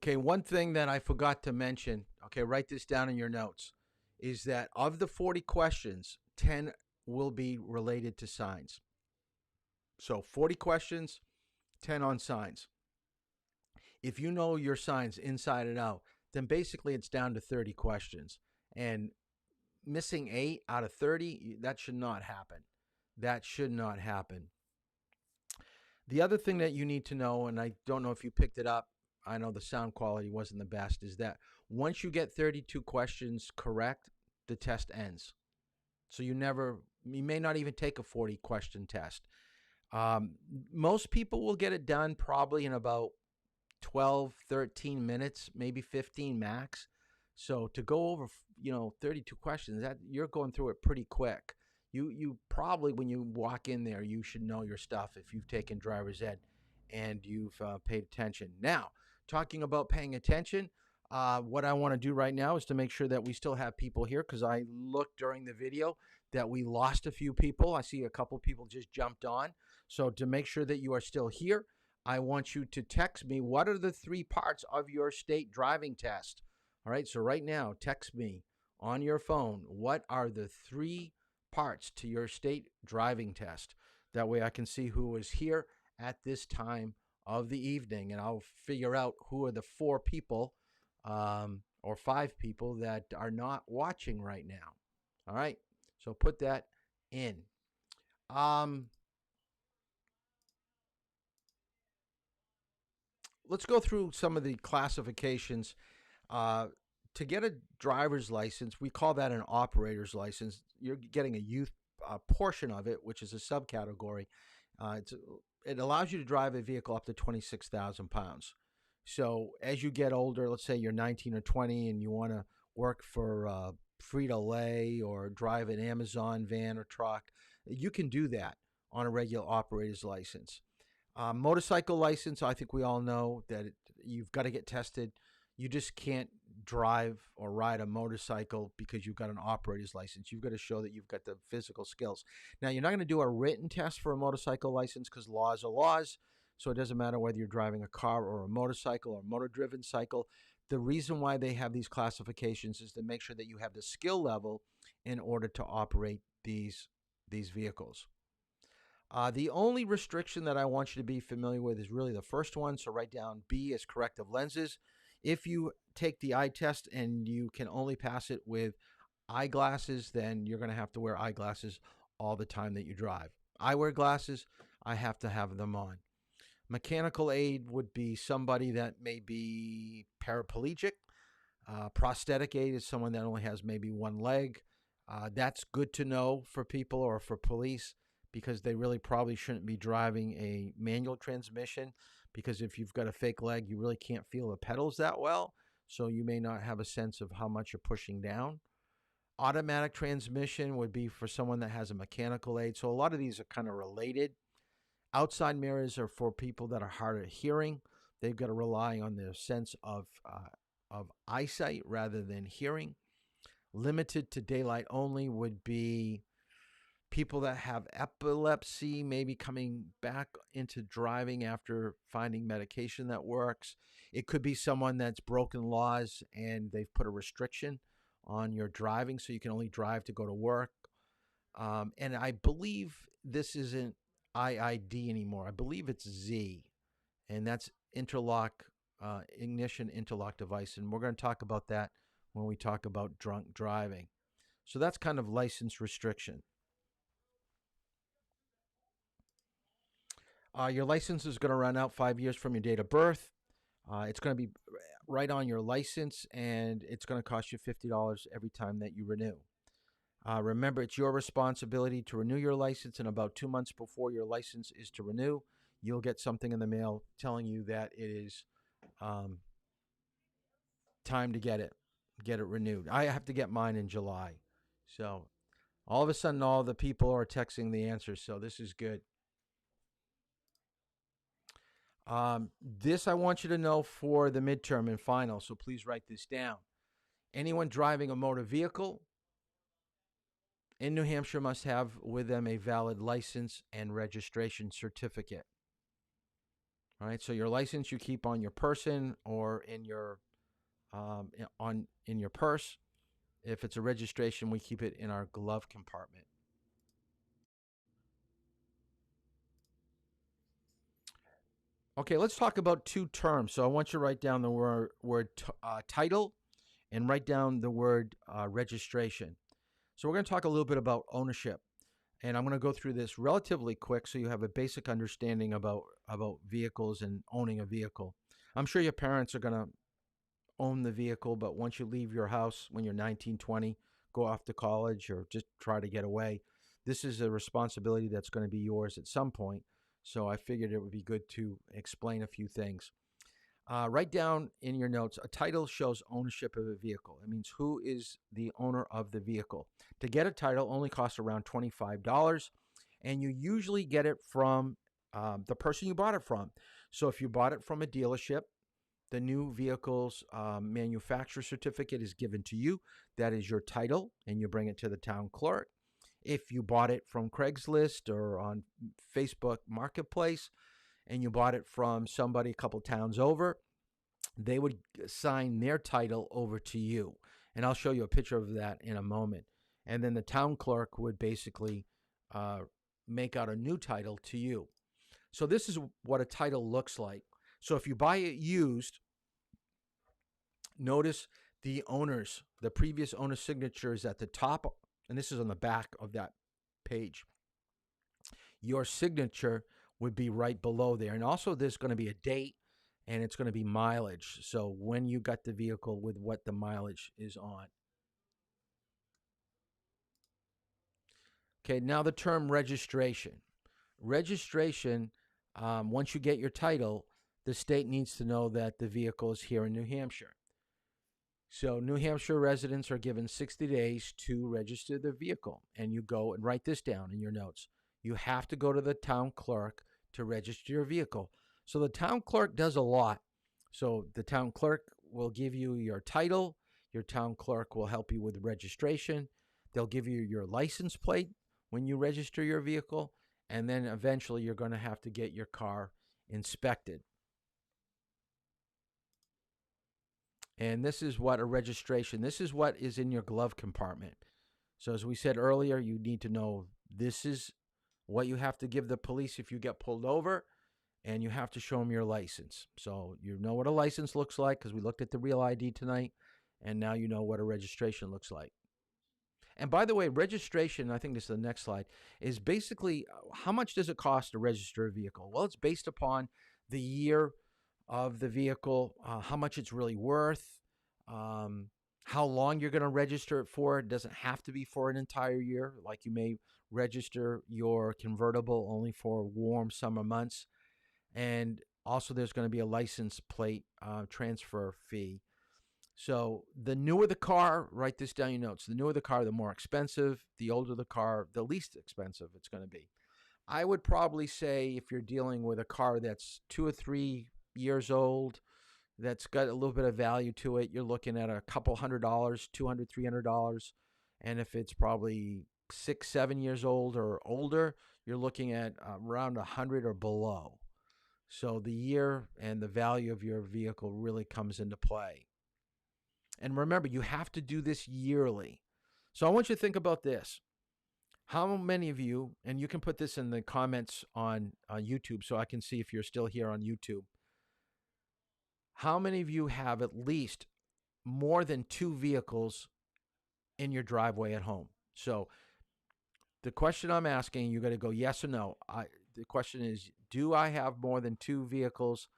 Okay, one thing that I forgot to mention, okay, write this down in your notes, is that of the 40 questions, 10 will be related to signs. So 40 questions, 10 on signs. If you know your signs inside and out, then basically it's down to 30 questions. And missing 8 out of 30, that should not happen. That should not happen. The other thing that you need to know, and I don't know if you picked it up, I know the sound quality wasn't the best, is that once you get 32 questions correct, the test ends. So you may not even take a 40 question test. Most people will get it done probably in about 12, 13 minutes, maybe 15 max. So to go over, 32 questions, that you're going through it pretty quick. You probably, when you walk in there, you should know your stuff if you've taken driver's ed and you've paid attention. Now, talking about paying attention, what I want to do right now is to make sure that we still have people here, because I looked during the video that we lost a few people. I see a couple people just jumped on. So to make sure that you are still here, I want you to text me, what are the 3 parts of your state driving test? All right, so right now, text me on your phone, what are the 3 parts to your state driving test? That way I can see who is here at this time of the evening, and I'll figure out who are the 4 people or 5 people that are not watching right now. All right, so put that in. Let's go through some of the classifications. To get a driver's license, we call that an operator's license. You're getting a youth portion of it, which is a subcategory. It allows you to drive a vehicle up to 26,000 pounds. So as you get older, let's say you're 19 or 20 and you want to work for Frito-Lay or drive an Amazon van or truck, you can do that on a regular operator's license. Motorcycle license, I think we all know that you've got to get tested. You just can't drive or ride a motorcycle because you've got an operator's license. You've got to show that you've got the physical skills. Now, you're not going to do a written test for a motorcycle license because laws are laws. So it doesn't matter whether you're driving a car or a motorcycle or a motor-driven cycle. The reason why they have these classifications is to make sure that you have the skill level in order to operate these vehicles. The only restriction that I want you to be familiar with is really the first one. So write down B as corrective lenses. If you take the eye test and you can only pass it with eyeglasses, then you're going to have to wear eyeglasses all the time that you drive. I wear glasses. I have to have them on. Mechanical aid would be somebody that may be paraplegic. Prosthetic aid is someone that only has maybe one leg. That's good to know for people or for police, because they really probably shouldn't be driving a manual transmission, because if you've got a fake leg, you really can't feel the pedals that well, so you may not have a sense of how much you're pushing down. Automatic transmission would be for someone that has a mechanical aid. So a lot of these are kind of related. Outside mirrors are for people that are hard of hearing. They've got to rely on their sense of eyesight rather than hearing. Limited to daylight only would be people that have epilepsy, maybe coming back into driving after finding medication that works. It could be someone that's broken laws and they've put a restriction on your driving, so you can only drive to go to work. And I believe this isn't IID anymore. I believe it's Z, and that's ignition interlock device. And we're going to talk about that when we talk about drunk driving. So that's kind of license restriction. Your license is going to run out 5 years from your date of birth. It's going to be right on your license, and it's going to cost you $50 every time that you renew. Remember, it's your responsibility to renew your license, and about 2 months before your license is to renew, you'll get something in the mail telling you that it is time to get it renewed. I have to get mine in July. So all of a sudden, all the people are texting the answers, so this is good. This I want you to know for the midterm and final, so please write this down. Anyone driving a motor vehicle in New Hampshire must have with them a valid license and registration certificate. All right, so your license you keep on your person or in your in your purse. If it's a registration, we keep it in our glove compartment. Okay, let's talk about two terms. So I want you to write down the word title and write down the word registration. So we're going to talk a little bit about ownership. And I'm going to go through this relatively quick so you have a basic understanding about vehicles and owning a vehicle. I'm sure your parents are going to own the vehicle, but once you leave your house when you're 19, 20, go off to college or just try to get away, this is a responsibility that's going to be yours at some point. So I figured it would be good to explain a few things. Write down in your notes, a title shows ownership of a vehicle. It means who is the owner of the vehicle. To get a title only costs around $25, and you usually get it from the person you bought it from. So if you bought it from a dealership, the new vehicle's manufacturer certificate is given to you. That is your title, and you bring it to the town clerk. If you bought it from Craigslist or on Facebook Marketplace, and you bought it from somebody a couple towns over, they would sign their title over to you. And I'll show you a picture of that in a moment. And then the town clerk would basically make out a new title to you. So this is what a title looks like. So if you buy it used, notice the previous owner's signature is at the top, and this is on the back of that page. Your signature would be right below there. And also there's going to be a date, and it's going to be mileage. So when you got the vehicle with what the mileage is on. Okay, now the term registration. Registration, once you get your title, the state needs to know that the vehicle is here in New Hampshire. So New Hampshire residents are given 60 days to register their vehicle. And you go and write this down in your notes. You have to go to the town clerk to register your vehicle. So the town clerk does a lot. So the town clerk will give you your title. Your town clerk will help you with registration. They'll give you your license plate when you register your vehicle. And then eventually you're going to have to get your car inspected. And this is what a registration, this is what is in your glove compartment. So as we said earlier, you need to know this is what you have to give the police if you get pulled over, and you have to show them your license. So you know what a license looks like because we looked at the real ID tonight, and now you know what a registration looks like. And by the way, registration, I think this is the next slide, is basically how much does it cost to register a vehicle? Well, it's based upon the year of the vehicle, how much it's really worth, how long you're going to register it for. It doesn't have to be for an entire year. Like you may register your convertible only for warm summer months. And also there's going to be a license plate transfer fee. So the newer the car, write this down in your notes. The newer the car, the more expensive. The older the car, the least expensive it's going to be. I would probably say if you're dealing with a car that's 2 or 3 years old, that's got a little bit of value to it, you're looking at a couple $100, $200, $300. And if it's probably 6, 7 years old or older, you're looking at around 100 or below. So the year and the value of your vehicle really comes into play. And remember, you have to do this yearly. So I want you to think about this. How many of you, and you can put this in the comments on YouTube so I can see if you're still here on YouTube. How many of you have at least more than 2 vehicles in your driveway at home? So the question I'm asking, you got to go yes or no. The question is, do I have more than 2 vehicles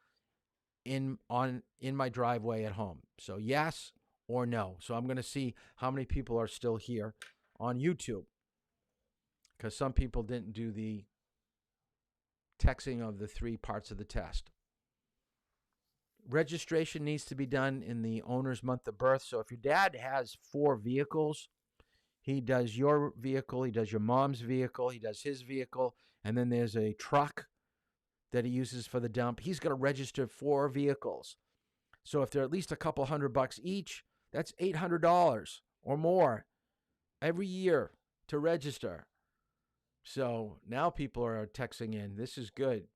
in my driveway at home? So yes or no. So I'm going to see how many people are still here on YouTube, because some people didn't do the texting of the 3 parts of the test. Registration needs to be done in the owner's month of birth. So if your dad has 4 vehicles, he does your vehicle, he does your mom's vehicle, he does his vehicle, and then there's a truck that he uses for the dump. He's going to register 4 vehicles. So if they're at least a couple $100 each, that's $800 or more every year to register. So now people are texting in. This is good.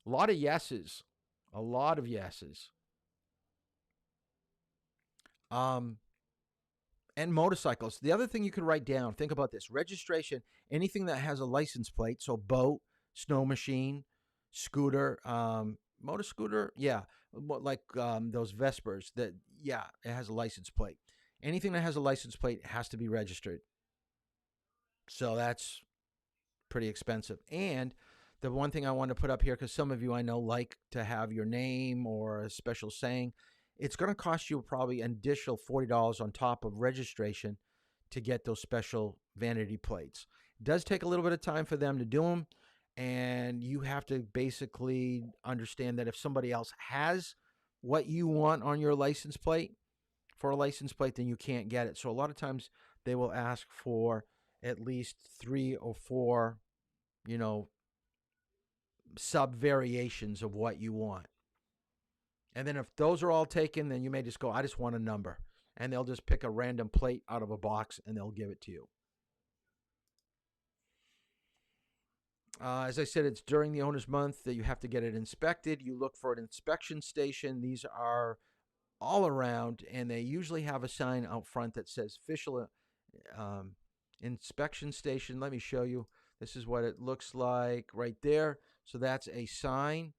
A lot of yeses. A lot of yeses. And motorcycles. The other thing you could write down, think about this. Registration, anything that has a license plate, so boat, snow machine, scooter, motor scooter, yeah, like those Vespers, that, yeah, it has a license plate. Anything that has a license plate has to be registered. So that's pretty expensive. And the one thing I want to put up here, because some of you I know like to have your name or a special saying, it's going to cost you probably an additional $40 on top of registration to get those special vanity plates. It does take a little bit of time for them to do them, and you have to basically understand that if somebody else has what you want on your license plate, for a license plate, then you can't get it. So a lot of times they will ask for at least 3 or 4, sub variations of what you want. And then if those are all taken, then you may just go, I just want a number. And they'll just pick a random plate out of a box and they'll give it to you. As I said, it's during the owner's month that you have to get it inspected. You look for an inspection station. These are all around, and they usually have a sign out front that says official inspection station. Let me show you. This is what it looks like right there. So that's a sign.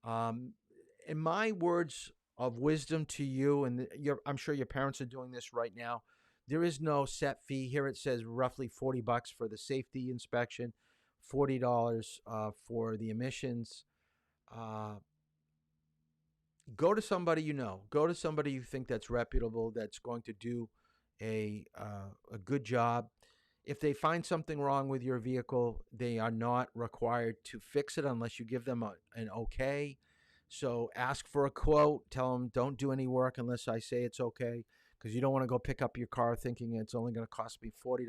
In my words of wisdom to you, and I'm sure your parents are doing this right now, there is no set fee. Here it says roughly $40 for the safety inspection, $40 for the emissions. Go to somebody you know. Go to somebody you think that's reputable, that's going to do a good job. If they find something wrong with your vehicle, they are not required to fix it unless you give them an okay. So ask for a quote. Tell them don't do any work unless I say it's okay, because you don't want to go pick up your car thinking it's only going to cost me $40,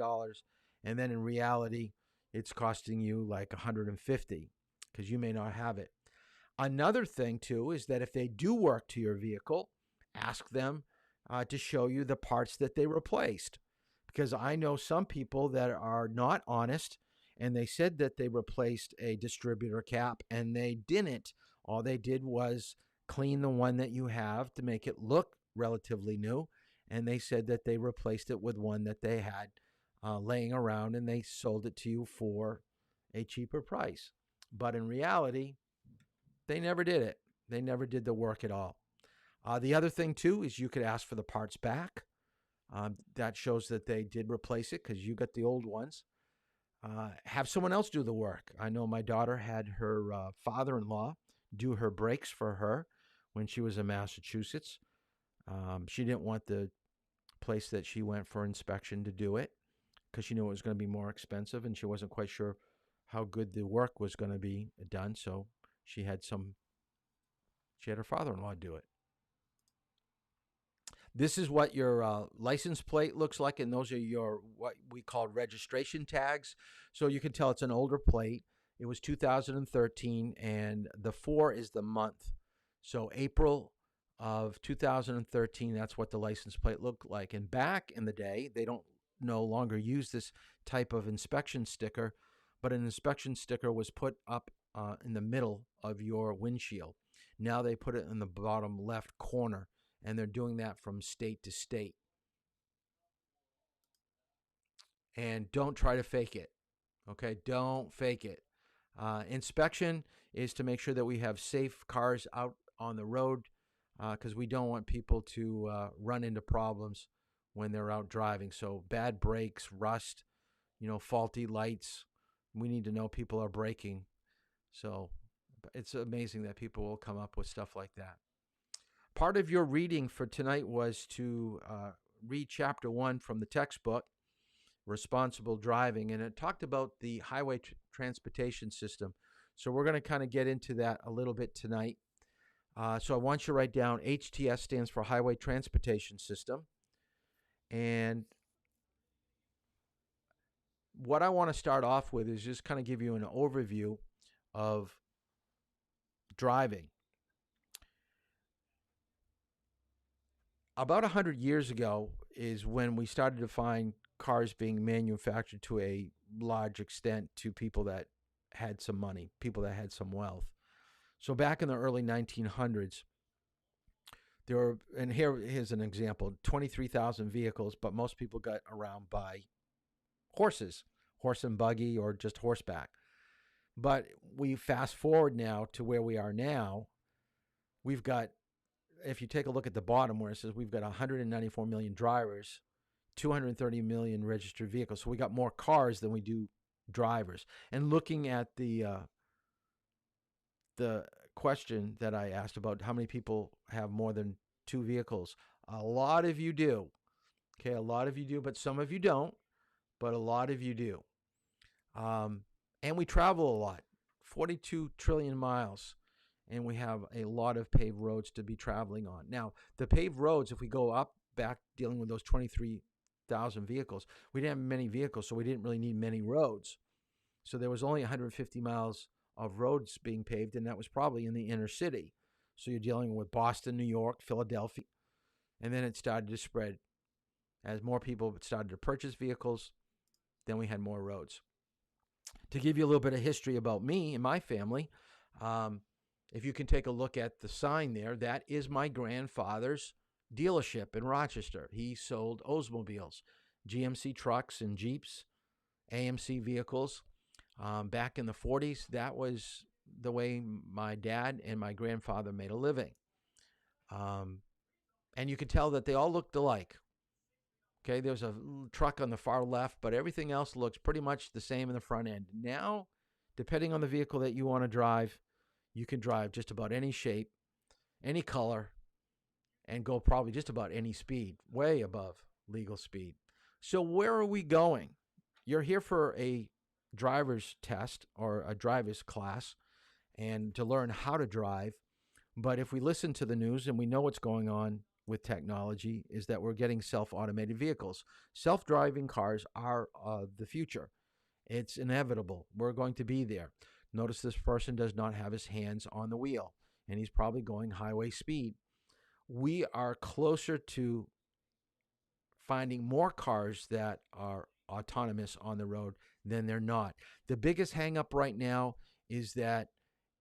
and then in reality it's costing you like $150 because you may not have it. Another thing too is that if they do work to your vehicle, ask them to show you the parts that they replaced, because I know some people that are not honest, and they said that they replaced a distributor cap and they didn't. All they did was clean the one that you have to make it look relatively new, and they said that they replaced it with one that they had laying around, and they sold it to you for a cheaper price. But in reality, they never did it. They never did the work at all. The other thing, too, is you could ask for the parts back. That shows that they did replace it because you got the old ones. Have someone else do the work. I know my daughter had her father-in-law do her brakes for her when she was in Massachusetts. She didn't want the place that she went for inspection to do it because she knew it was going to be more expensive, and she wasn't quite sure how good the work was going to be done. So she had her father-in-law do it. This is what your license plate looks like, and those are your what we call registration tags. So you can tell it's an older plate. It was 2013, and the 4 is the month. So April of 2013, that's what the license plate looked like. And back in the day, they don't no longer use this type of inspection sticker, but an inspection sticker was put up in the middle of your windshield. Now they put it in the bottom left corner, and they're doing that from state to state. And don't try to fake it, okay? Don't fake it. Inspection is to make sure that we have safe cars out on the road, because we don't want people to run into problems when they're out driving. So bad brakes, rust, faulty lights. We need to know people are braking. So it's amazing that people will come up with stuff like that. Part of your reading for tonight was to read chapter 1 from the textbook, Responsible Driving, and it talked about the highway transportation system. So we're going to kind of get into that a little bit tonight. So I want you to write down HTS stands for Highway Transportation System. And what I want to start off with is just kind of give you an overview of driving. About 100 years ago is when we started to find cars being manufactured to a large extent to people that had some money, people that had some wealth. So back in the early 1900s, there were, and here's an example, 23,000 vehicles, but most people got around by horse and buggy, or just horseback. But we fast forward now to where we are now. We've got, if you take a look at the bottom where it says we've got 194 million drivers, 230 million registered vehicles. So we got more cars than we do drivers. And looking at the question that I asked about how many people have more than 2 vehicles, a lot of you do. Okay, a lot of you do, but some of you don't. But a lot of you do. And we travel a lot, 42 trillion miles, and we have a lot of paved roads to be traveling on. Now, the paved roads, if we go up back dealing with those 23,000 vehicles, we didn't have many vehicles, so we didn't really need many roads. So there was only 150 miles of roads being paved, and that was probably in the inner city. So you're dealing with Boston, New York, Philadelphia, and then it started to spread. As more people started to purchase vehicles, then we had more roads. To give you a little bit of history about me and my family, if you can take a look at the sign there, that is my grandfather's dealership in Rochester. He sold Oldsmobiles, GMC trucks and Jeeps, AMC vehicles. Back in the 40s, that was the way my dad and my grandfather made a living. And you could tell that they all looked alike. Okay, there's a truck on the far left, but everything else looks pretty much the same in the front end. Now, depending on the vehicle that you want to drive, you can drive just about any shape, any color, and go probably just about any speed, way above legal speed. So where are we going? You're here for a driver's test or a driver's class and to learn how to drive. But if we listen to the news and we know what's going on with technology, is that we're getting self-automated vehicles. Self-driving cars are the future. It's inevitable. We're going to be there. Notice this person does not have his hands on the wheel, and he's probably going highway speed. We are closer to finding more cars that are autonomous on the road than they're not. The biggest hang-up right now is that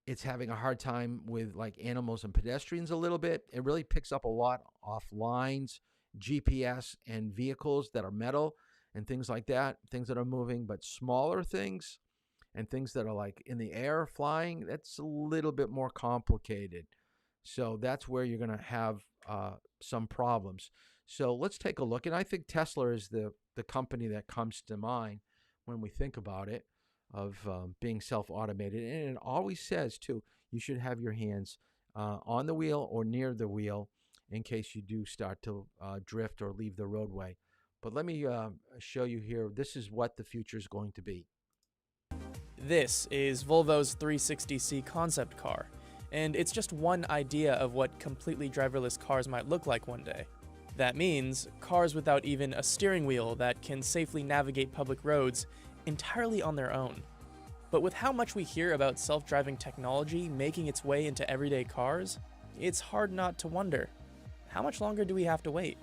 it's having a hard time with like animals and pedestrians a little bit. It really picks up a lot off lines, GPS, and vehicles that are metal and things like that, things that are moving. But smaller things and things that are like in the air flying, that's a little bit more complicated. So that's where you're going to have some problems. So let's take a look. And I think Tesla is the company that comes to mind when we think about it, of being self-automated. And it always says, too, you should have your hands on the wheel or near the wheel in case you do start to drift or leave the roadway. But let me show you here. This is what the future is going to be. This is Volvo's 360C concept car, and it's just one idea of what completely driverless cars might look like one day. That means cars without even a steering wheel that can safely navigate public roads entirely on their own. But with how much we hear about self-driving technology making its way into everyday cars, it's hard not to wonder, how much longer do we have to wait?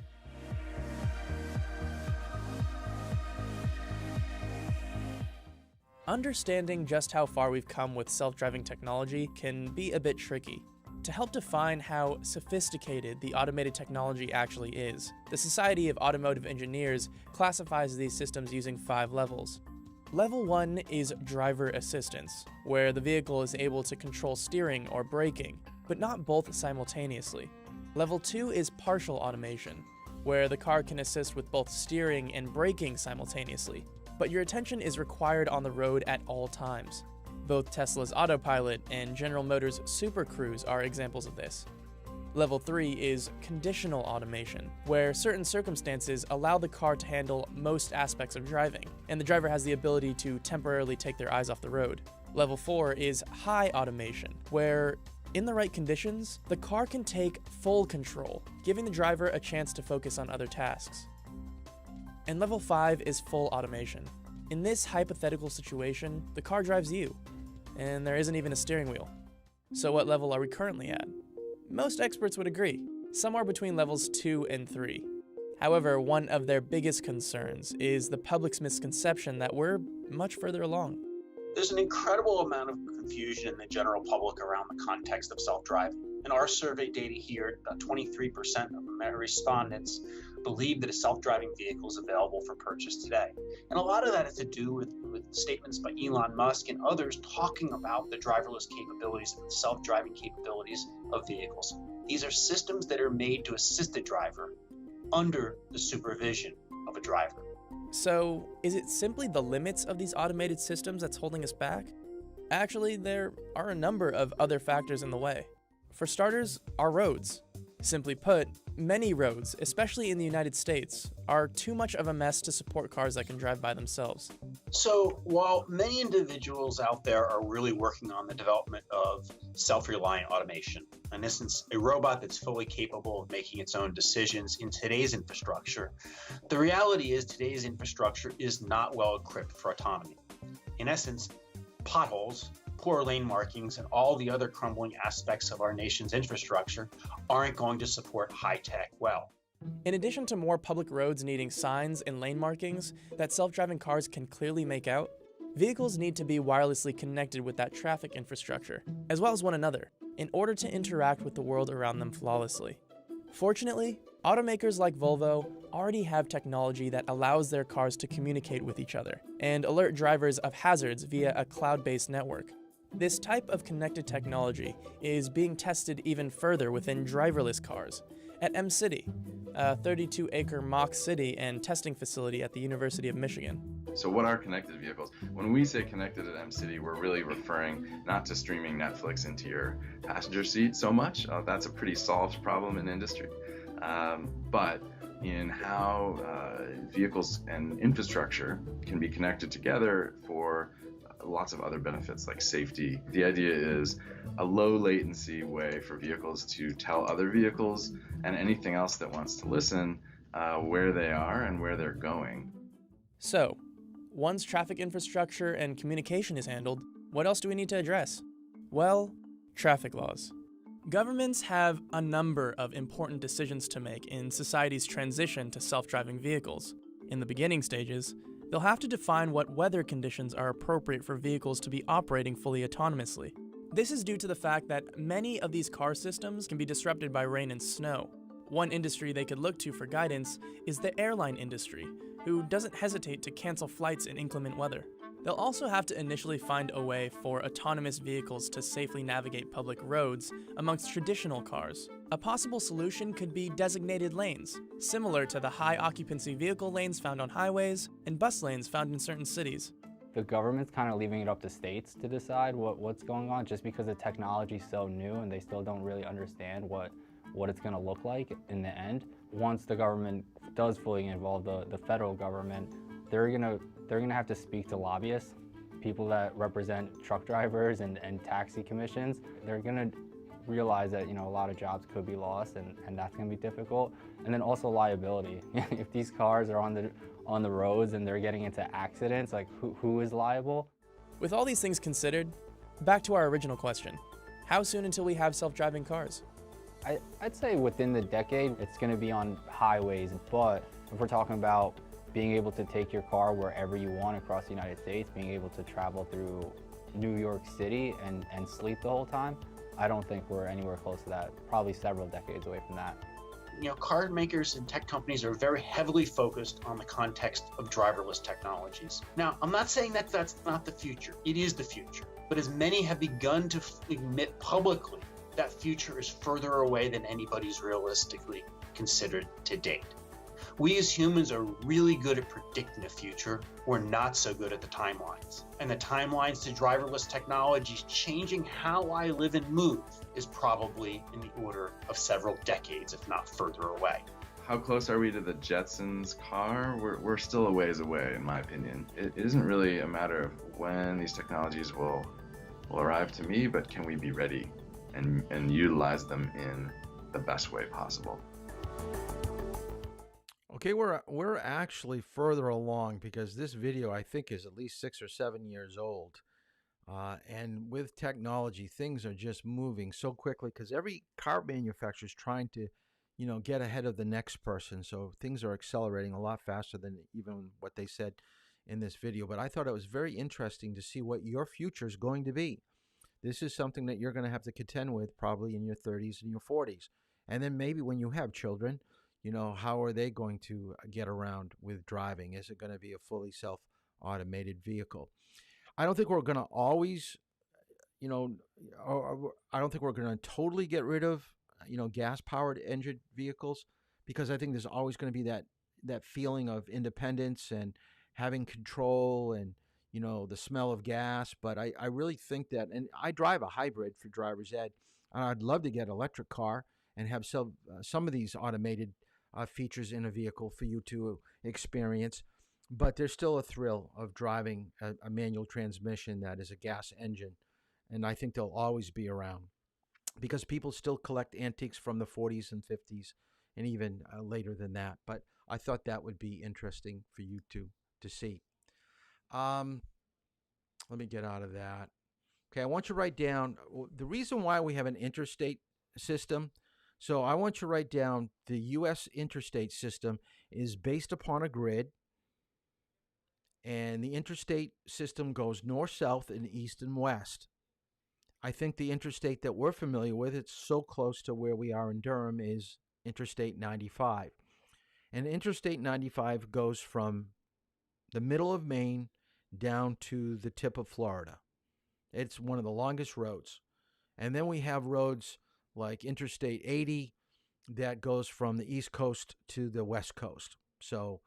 Understanding just how far we've come with self-driving technology can be a bit tricky. To help define how sophisticated the automated technology actually is, the Society of Automotive Engineers classifies these systems using 5 levels. Level 1 is driver assistance, where the vehicle is able to control steering or braking, but not both simultaneously. Level 2 is partial automation, where the car can assist with both steering and braking simultaneously, but your attention is required on the road at all times. Both Tesla's Autopilot and General Motors' Super Cruise are examples of this. Level 3 is conditional automation, where certain circumstances allow the car to handle most aspects of driving, and the driver has the ability to temporarily take their eyes off the road. Level 4 is high automation, where, in the right conditions, the car can take full control, giving the driver a chance to focus on other tasks. And Level 5 is full automation. In this hypothetical situation, the car drives you, and there isn't even a steering wheel. So what level are we currently at? Most experts would agree, somewhere between levels 2 and 3. However, one of their biggest concerns is the public's misconception that we're much further along. There's an incredible amount of confusion in the general public around the context of self-driving. In our survey data here, 23% of respondents believe that a self-driving vehicle is available for purchase today. And a lot of that has to do with statements by Elon Musk and others talking about the driverless capabilities and the self-driving capabilities of vehicles. These are systems that are made to assist the driver under the supervision of a driver. So, is it simply the limits of these automated systems that's holding us back? Actually, there are a number of other factors in the way. For starters, our roads. Simply put, many roads, especially in the United States, are too much of a mess to support cars that can drive by themselves. So while many individuals out there are really working on the development of self-reliant automation, in essence, a robot that's fully capable of making its own decisions in today's infrastructure, the reality is today's infrastructure is not well equipped for autonomy. In essence, potholes, poor lane markings, and all the other crumbling aspects of our nation's infrastructure aren't going to support high-tech well. In addition to more public roads needing signs and lane markings that self-driving cars can clearly make out, vehicles need to be wirelessly connected with that traffic infrastructure, as well as one another, in order to interact with the world around them flawlessly. Fortunately, automakers like Volvo already have technology that allows their cars to communicate with each other and alert drivers of hazards via a cloud-based network. This type of connected technology is being tested even further within driverless cars at M-City, a 32-acre mock city and testing facility at the University of Michigan. So what are connected vehicles? When we say connected at M-City, we're really referring not to streaming Netflix into your passenger seat so much. That's a pretty solved problem in industry. But in how vehicles and infrastructure can be connected together for lots of other benefits like safety. The idea is a low latency way for vehicles to tell other vehicles and anything else that wants to listen where they are and where they're going. So, once traffic infrastructure and communication is handled, what else do we need to address? Well, traffic laws. Governments have a number of important decisions to make in society's transition to self-driving vehicles. In the beginning stages, they'll have to define what weather conditions are appropriate for vehicles to be operating fully autonomously. This is due to the fact that many of these car systems can be disrupted by rain and snow. One industry they could look to for guidance is the airline industry, who doesn't hesitate to cancel flights in inclement weather. They'll also have to initially find a way for autonomous vehicles to safely navigate public roads amongst traditional cars. A possible solution could be designated lanes, similar to the high-occupancy vehicle lanes found on highways and bus lanes found in certain cities. The government's kind of leaving it up to states to decide what's going on, just because the technology's so new and they still don't really understand what it's going to look like in the end. Once the government does fully involve the federal government, they're gonna have to speak to lobbyists, people that represent truck drivers and taxi commissions. They're gonna realize that a lot of jobs could be lost, and that's gonna be difficult. And then also liability. If these cars are on the roads and they're getting into accidents, like who is liable? With all these things considered, back to our original question: how soon until we have self-driving cars? I'd say within the decade, it's gonna be on highways, but if we're talking about being able to take your car wherever you want across the United States, being able to travel through New York City and sleep the whole time, I don't think we're anywhere close to that. Probably several decades away from that. Car makers and tech companies are very heavily focused on the context of driverless technologies. Now, I'm not saying that that's not the future. It is the future. But as many have begun to admit publicly, that future is further away than anybody's realistically considered to date. We as humans are really good at predicting the future. We're not so good at the timelines. And the timelines to driverless technologies changing how I live and move is probably in the order of several decades, if not further away. How close are we to the Jetsons car? We're still a ways away, in my opinion. It isn't really a matter of when these technologies will arrive to me, but can we be ready and utilize them in the best way possible? Okay, we're actually further along because this video I think is at least 6 or 7 years old. And with technology, things are just moving so quickly because every car manufacturer is trying to, get ahead of the next person. So things are accelerating a lot faster than even what they said in this video, but I thought it was very interesting to see what your future is going to be. This is something that you're going to have to contend with probably in your 30s and your 40s. And then maybe when you have children, how are they going to get around with driving? Is it going to be a fully self-automated vehicle? I don't think we're going to always, I don't think we're going to totally get rid of, gas-powered engine vehicles, because I think there's always going to be that feeling of independence and having control and, the smell of gas. But I really think that, and I drive a hybrid for driver's ed, and I'd love to get an electric car and have some of these automated features in a vehicle for you to experience. But there's still a thrill of driving a manual transmission that is a gas engine. And I think they'll always be around because people still collect antiques from the 40s and 50s and even later than that. But I thought that would be interesting for you to see. Let me get out of that. Okay, I want you to write down the reason why we have an interstate system. So I want you to write down the U.S. interstate system is based upon a grid. And the interstate system goes north, south, and east and west. I think the interstate that we're familiar with, it's so close to where we are in Durham, is Interstate 95. And Interstate 95 goes from the middle of Maine down to the tip of Florida. It's one of the longest roads. And then we have roads like Interstate 80 that goes from the East Coast to the West Coast. So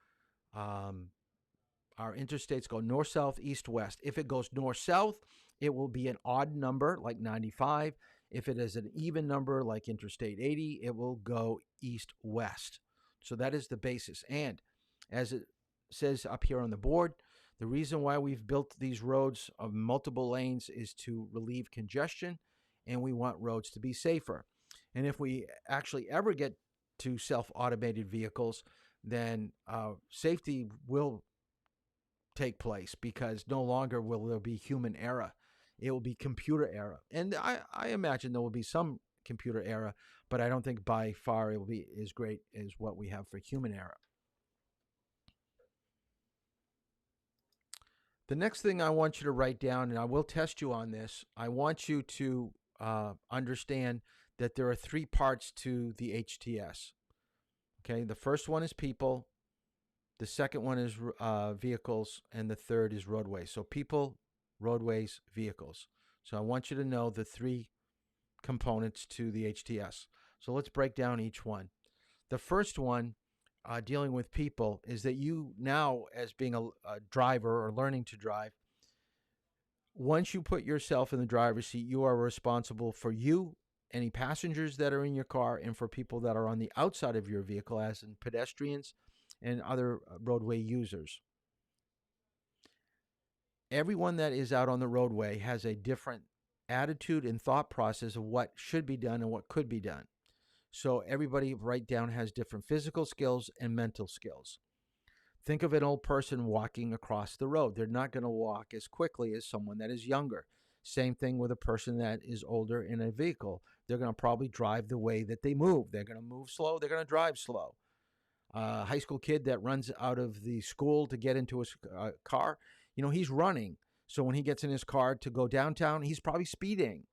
our interstates go north, south, east, west. If it goes north, south, it will be an odd number like 95. If it is an even number like Interstate 80, it will go east, west. So that is the basis. And as it says up here on the board, the reason why we've built these roads of multiple lanes is to relieve congestion, and we want roads to be safer. And if we actually ever get to self-automated vehicles, then safety will take place because no longer will there be human error. It will be computer error. And I imagine there will be some computer error, but I don't think by far it will be as great as what we have for human error. The next thing I want you to write down, and I will test you on this, I want you to understand that there are three parts to the HTS. Okay, the first one is people, the second one is vehicles, and the third is roadways. So people, roadways, vehicles. So I want you to know the three components to the HTS. So let's break down each one. The first one, dealing with people, is that you now, as being a driver or learning to drive, once you put yourself in the driver's seat, you are responsible for you, any passengers that are in your car, and for people that are on the outside of your vehicle, as in pedestrians and other roadway users. Everyone that is out on the roadway has a different attitude and thought process of what should be done and what could be done. So everybody right down has different physical skills and mental skills. Think of an old person walking across the road. They're not going to walk as quickly as someone that is younger. Same thing with a person that is older in a vehicle. They're going to probably drive the way that they move. They're going to move slow. They're going to drive slow. A high school kid that runs out of the school to get into his car, he's running. So when he gets in his car to go downtown, he's probably speeding.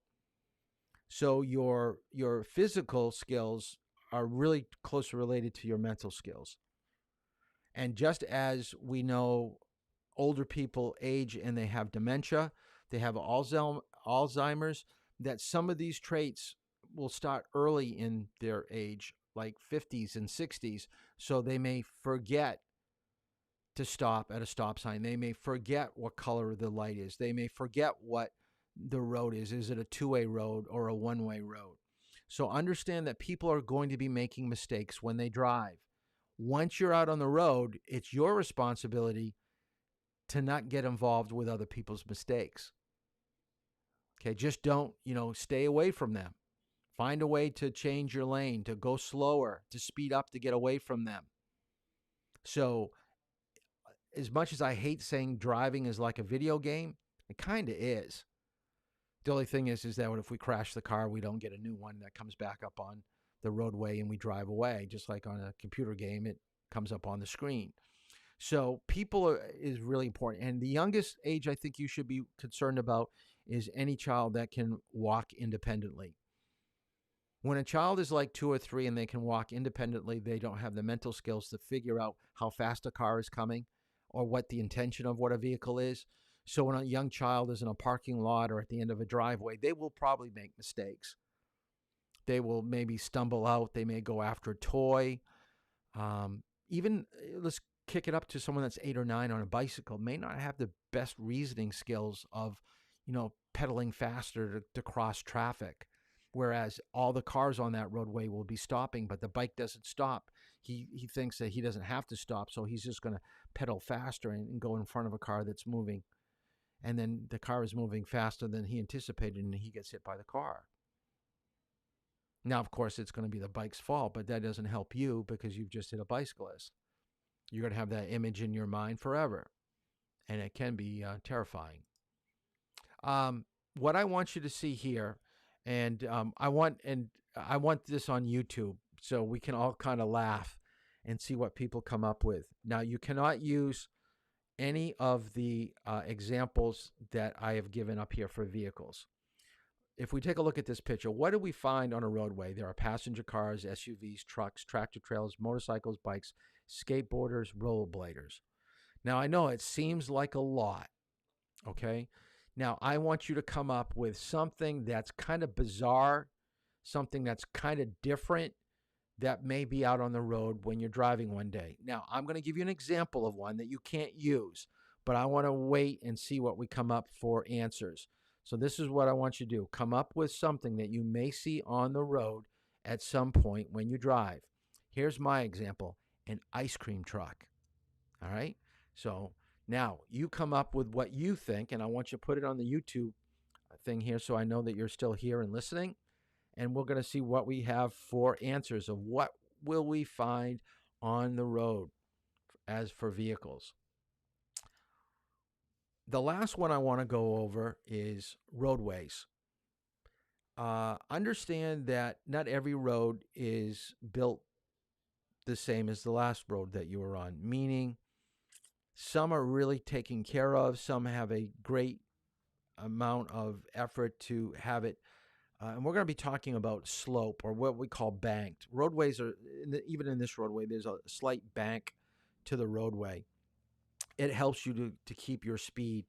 So your physical skills are really closely related to your mental skills. And just as we know older people age and they have dementia, they have Alzheimer's, that some of these traits will start early in their age, like 50s and 60s. So they may forget to stop at a stop sign. They may forget what color the light is. They may forget what the road is. Is it a two-way road or a one-way road? So understand that people are going to be making mistakes when they drive. Once you're out on the road, it's your responsibility to not get involved with other people's mistakes. Okay, just don't, stay away from them. Find a way to change your lane, to go slower, to speed up, to get away from them. So as much as I hate saying driving is like a video game, it kind of is. The only thing is that if we crash the car, we don't get a new one that comes back up on the roadway and we drive away. Just like on a computer game, it comes up on the screen. So people is really important. And the youngest age I think you should be concerned about is any child that can walk independently. When a child is like 2 or 3 and they can walk independently, they don't have the mental skills to figure out how fast a car is coming or what the intention of what a vehicle is. So when a young child is in a parking lot or at the end of a driveway, they will probably make mistakes. They will maybe stumble out. They may go after a toy. Even let's kick it up to someone that's 8 or 9 on a bicycle, may not have the best reasoning skills of, pedaling faster to cross traffic. Whereas all the cars on that roadway will be stopping, but the bike doesn't stop. He thinks that he doesn't have to stop, so he's just going to pedal faster and go in front of a car that's moving. And then the car is moving faster than he anticipated, and he gets hit by the car. Now, of course, it's going to be the bike's fault, but that doesn't help you because you've just hit a bicyclist. You're going to have that image in your mind forever, and it can be terrifying. What I want you to see here, and I want this on YouTube so we can all kind of laugh and see what people come up with. Now, you cannot use any of the examples that I have given up here for vehicles. If we take a look at this picture, what do we find on a roadway? There are passenger cars, SUVs, trucks, tractor trailers, motorcycles, bikes, skateboarders, rollerbladers. Now, I know it seems like a lot, okay? Now, I want you to come up with something that's kind of bizarre, something that's kind of different that may be out on the road when you're driving one day. Now, I'm going to give you an example of one that you can't use, but I want to wait and see what we come up for answers. So this is what I want you to do. Come up with something that you may see on the road at some point when you drive. Here's my example, an ice cream truck. All right? So now you come up with what you think, and I want you to put it on the YouTube thing here so I know that you're still here and listening. And we're going to see what we have for answers of what will we find on the road as for vehicles. The last one I want to go over is roadways. Understand that not every road is built the same as the last road that you were on, meaning some are really taken care of, some have a great amount of effort to have it. And we're going to be talking about slope, or what we call banked. Roadways are, even in this roadway, there's a slight bank to the roadway. It helps you to keep your speed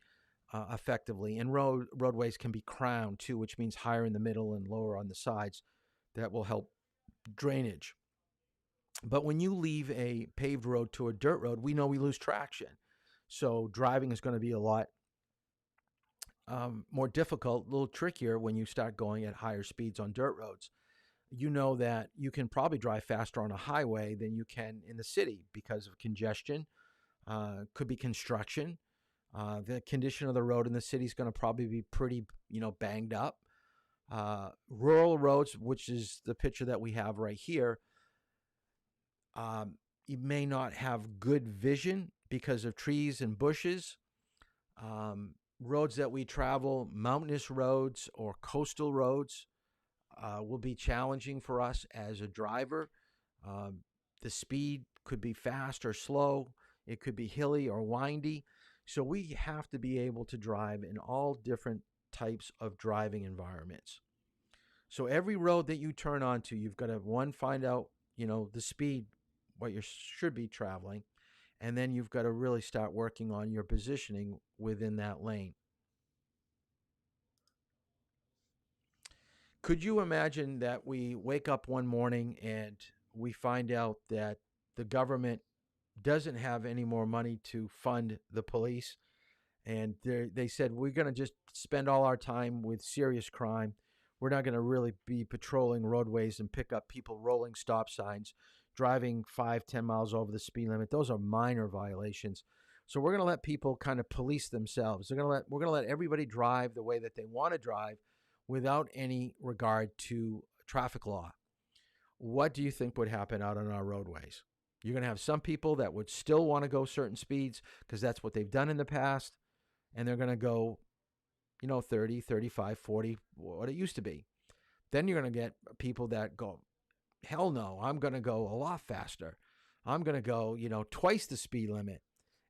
effectively. And roadways can be crowned too, which means higher in the middle and lower on the sides. That will help drainage. But when you leave a paved road to a dirt road, we know we lose traction. So driving is going to be a lot more difficult, a little trickier when you start going at higher speeds on dirt roads. You know that you can probably drive faster on a highway than you can in the city because of congestion. Could be construction. The condition of the road in the city is going to probably be pretty, banged up. Rural roads, which is the picture that we have right here, you may not have good vision because of trees and bushes. Roads that we travel, mountainous roads or coastal roads, will be challenging for us as a driver. The speed could be fast or slow. It could be hilly or windy. So we have to be able to drive in all different types of driving environments. So every road that you turn onto, you've got to, find out, the speed, what you should be traveling. And then you've got to really start working on your positioning within that lane. Could you imagine that we wake up one morning and we find out that the government doesn't have any more money to fund the police? And they said, we're going to just spend all our time with serious crime. We're not going to really be patrolling roadways and pick up people rolling stop signs, driving 5-10 miles over the speed limit. Those are minor violations. So we're going to let people kind of police themselves. We're going to let everybody drive the way that they want to drive without any regard to traffic law. What do you think would happen out on our roadways? You're going to have some people that would still want to go certain speeds because that's what they've done in the past, and they're going to go, 30, 35, 40, what it used to be. Then you're going to get people that go, hell no, I'm going to go a lot faster. I'm going to go, twice the speed limit.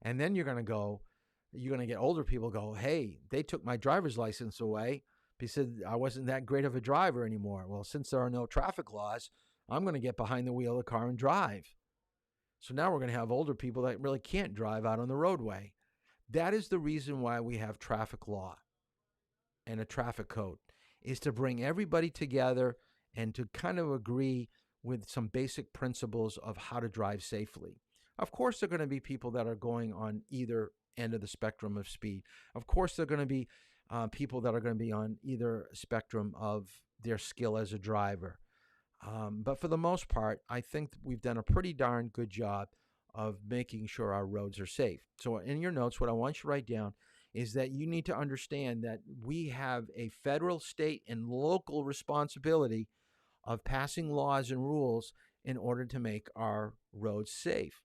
And then you're going to get older people go, hey, they took my driver's license away because I wasn't that great of a driver anymore. Well, since there are no traffic laws, I'm going to get behind the wheel of the car and drive. So now we're going to have older people that really can't drive out on the roadway. That is the reason why we have traffic law and a traffic code, is to bring everybody together and to kind of agree with some basic principles of how to drive safely. Of course, there are going to be people that are going on either end of the spectrum of speed. Of course, there are going to be people that are going to be on either spectrum of their skill as a driver. But for the most part, I think we've done a pretty darn good job of making sure our roads are safe. So in your notes, what I want you to write down is that you need to understand that we have a federal, state, and local responsibility of passing laws and rules in order to make our roads safe.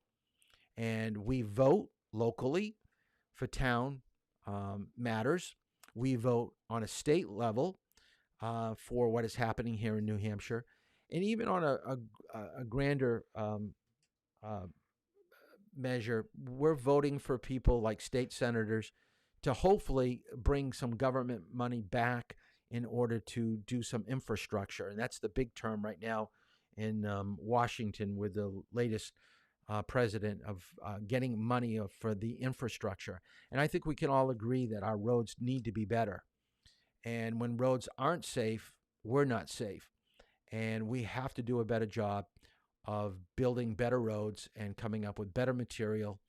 And we vote locally for town matters. We vote on a state level for what is happening here in New Hampshire. And even on a grander measure, we're voting for people like state senators to hopefully bring some government money back in order to do some infrastructure. And that's the big term right now in Washington with the latest president of getting money for the infrastructure. And I think we can all agree that our roads need to be better. And when roads aren't safe, we're not safe. And we have to do a better job of building better roads and coming up with better material,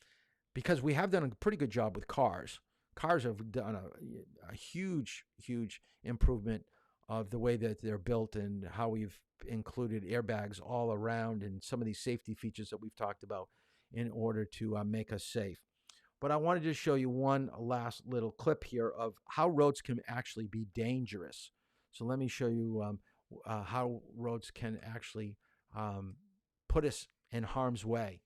because we have done a pretty good job with cars. Cars have done a huge, huge improvement of the way that they're built and how we've included airbags all around and some of these safety features that we've talked about in order to make us safe. But I wanted to show you one last little clip here of how roads can actually be dangerous. So let me show you how roads can actually put us in harm's way.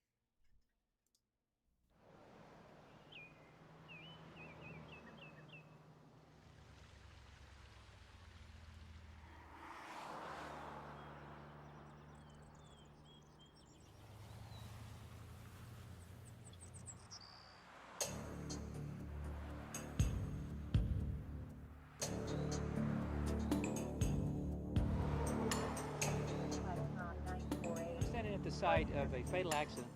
The site of a fatal accident.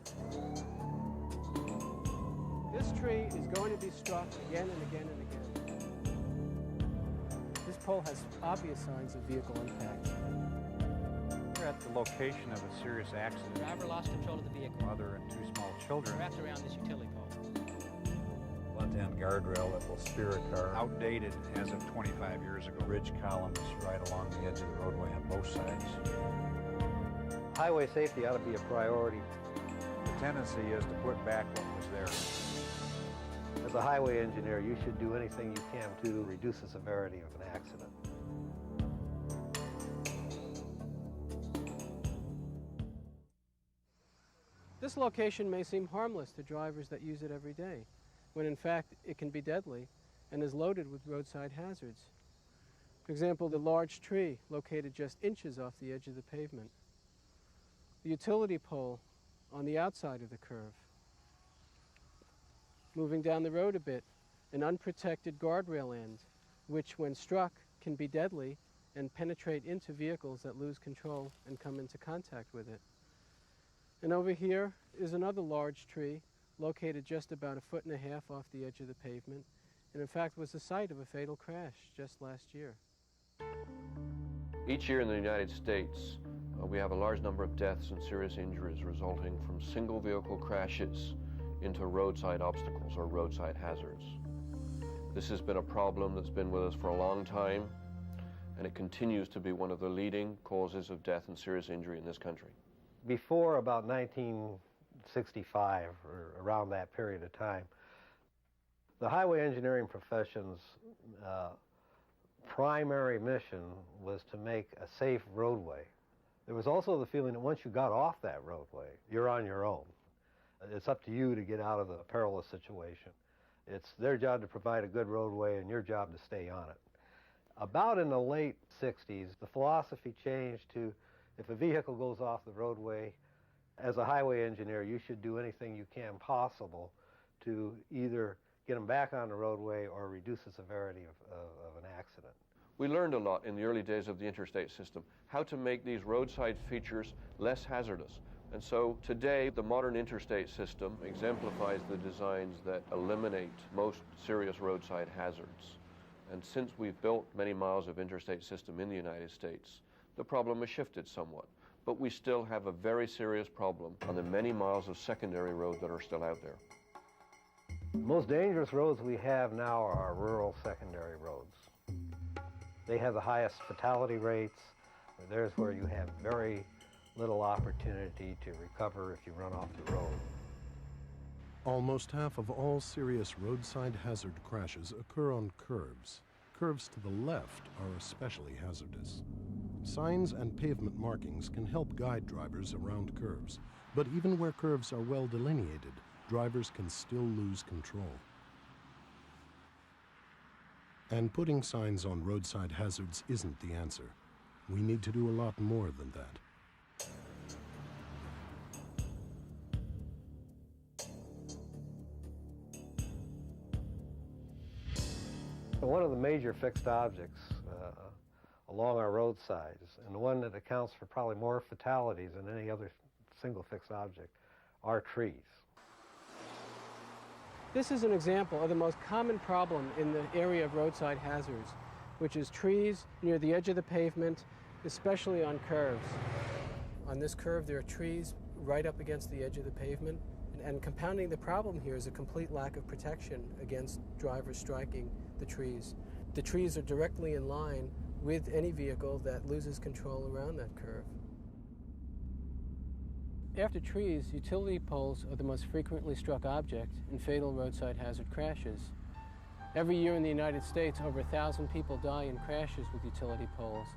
This tree is going to be struck again and again and again. This pole has obvious signs of vehicle impact. We're at the location of a serious accident. The driver lost control of the vehicle. Mother and two small children. Wrapped around this utility pole. Left-hand guardrail that will steer a car. Outdated as of 25 years ago. Ridge columns right along the edge of the roadway on both sides. Highway safety ought to be a priority. The tendency is to put back what was there. As a highway engineer, you should do anything you can to reduce the severity of an accident. This location may seem harmless to drivers that use it every day, when in fact it can be deadly and is loaded with roadside hazards. For example, the large tree located just inches off the edge of the pavement. The utility pole on the outside of the curve. Moving down the road a bit, an unprotected guardrail end, which when struck can be deadly and penetrate into vehicles that lose control and come into contact with it. And over here is another large tree located just about 1.5 feet off the edge of the pavement, and in fact was the site of a fatal crash just last year. Each year in the United States, we have a large number of deaths and serious injuries resulting from single vehicle crashes into roadside obstacles or roadside hazards. This has been a problem that's been with us for a long time, and it continues to be one of the leading causes of death and serious injury in this country. Before about 1965, or around that period of time, the highway engineering profession's primary mission was to make a safe roadway. There was also the feeling that once you got off that roadway, you're on your own. It's up to you to get out of the perilous situation. It's their job to provide a good roadway and your job to stay on it. About in the late 60s, the philosophy changed to, if a vehicle goes off the roadway, as a highway engineer, you should do anything you can possible to either get them back on the roadway or reduce the severity of an accident. We learned a lot in the early days of the interstate system, how to make these roadside features less hazardous. And so today, the modern interstate system exemplifies the designs that eliminate most serious roadside hazards. And since we've built many miles of interstate system in the United States, the problem has shifted somewhat. But we still have a very serious problem on the many miles of secondary road that are still out there. The most dangerous roads we have now are our rural secondary roads. They have the highest fatality rates. There's where you have very little opportunity to recover if you run off the road. Almost half of all serious roadside hazard crashes occur on curves. Curves to the left are especially hazardous. Signs and pavement markings can help guide drivers around curves, but even where curves are well delineated, drivers can still lose control. And putting signs on roadside hazards isn't the answer. We need to do a lot more than that. One of the major fixed objects along our roadsides, and the one that accounts for probably more fatalities than any other single fixed object, are trees. This is an example of the most common problem in the area of roadside hazards, which is trees near the edge of the pavement, especially on curves. On this curve, there are trees right up against the edge of the pavement, and compounding the problem here is a complete lack of protection against drivers striking the trees. The trees are directly in line with any vehicle that loses control around that curve. After trees, utility poles are the most frequently struck object in fatal roadside hazard crashes. Every year in the United States, over 1,000 people die in crashes with utility poles.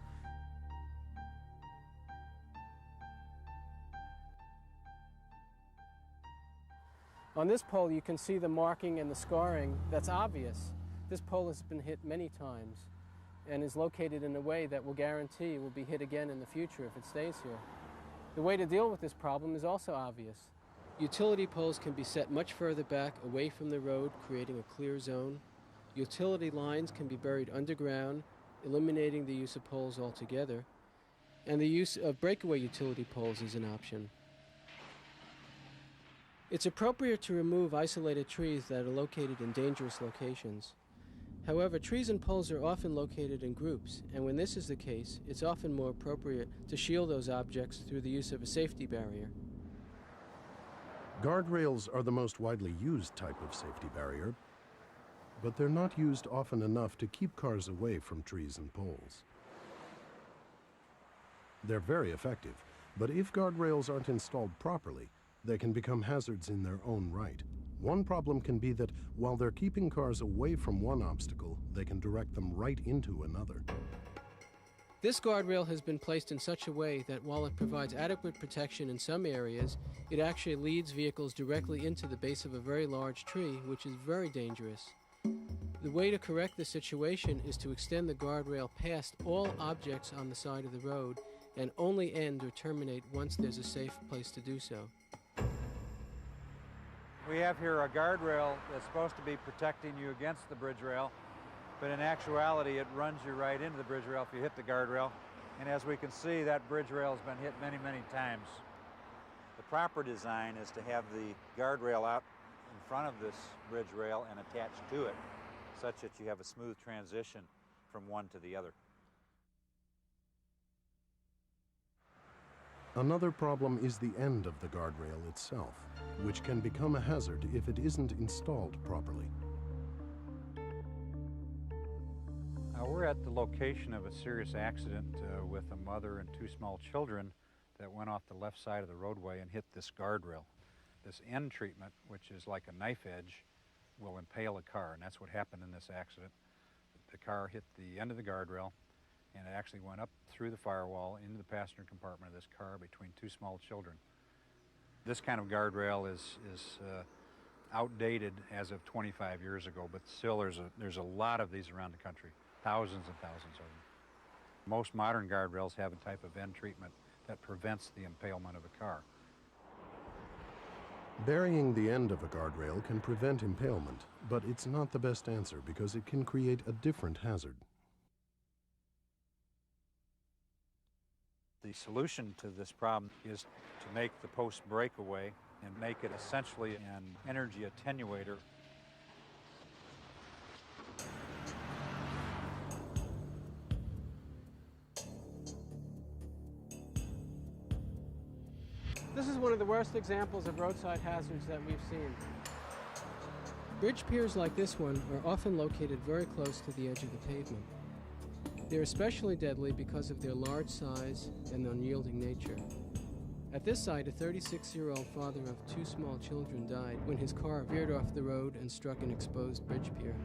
On this pole, you can see the marking and the scarring that's obvious. This pole has been hit many times and is located in a way that will guarantee it will be hit again in the future if it stays here. The way to deal with this problem is also obvious. Utility poles can be set much further back away from the road, creating a clear zone. Utility lines can be buried underground, eliminating the use of poles altogether. And the use of breakaway utility poles is an option. It's appropriate to remove isolated trees that are located in dangerous locations. However, trees and poles are often located in groups, and when this is the case, it's often more appropriate to shield those objects through the use of a safety barrier. Guardrails are the most widely used type of safety barrier, but they're not used often enough to keep cars away from trees and poles. They're very effective, but if guardrails aren't installed properly, they can become hazards in their own right. One problem can be that while they're keeping cars away from one obstacle, they can direct them right into another. This guardrail has been placed in such a way that while it provides adequate protection in some areas, it actually leads vehicles directly into the base of a very large tree, which is very dangerous. The way to correct the situation is to extend the guardrail past all objects on the side of the road and only end or terminate once there's a safe place to do so. We have here a guardrail that's supposed to be protecting you against the bridge rail, but in actuality it runs you right into the bridge rail if you hit the guardrail. And as we can see, that bridge rail has been hit many, many times. The proper design is to have the guardrail out in front of this bridge rail and attached to it, such that you have a smooth transition from one to the other. Another problem is the end of the guardrail itself, which can become a hazard if it isn't installed properly. We're at the location of a serious accident with a mother and two small children that went off the left side of the roadway and hit this guardrail. This end treatment, which is like a knife edge, will impale a car, and that's what happened in this accident. The car hit the end of the guardrail, and it actually went up through the firewall into the passenger compartment of this car between two small children. This kind of guardrail is outdated as of 25 years ago, but still there's a lot of these around the country, thousands and thousands of them. Most modern guardrails have a type of end treatment that prevents the impalement of a car. Burying the end of a guardrail can prevent impalement, but it's not the best answer because it can create a different hazard. The solution to this problem is to make the post breakaway and make it essentially an energy attenuator. This is one of the worst examples of roadside hazards that we've seen. Bridge piers like this one are often located very close to the edge of the pavement. They're especially deadly because of their large size and unyielding nature. At this site, a 36-year-old father of 2 small children died when his car veered off the road and struck an exposed bridge pier.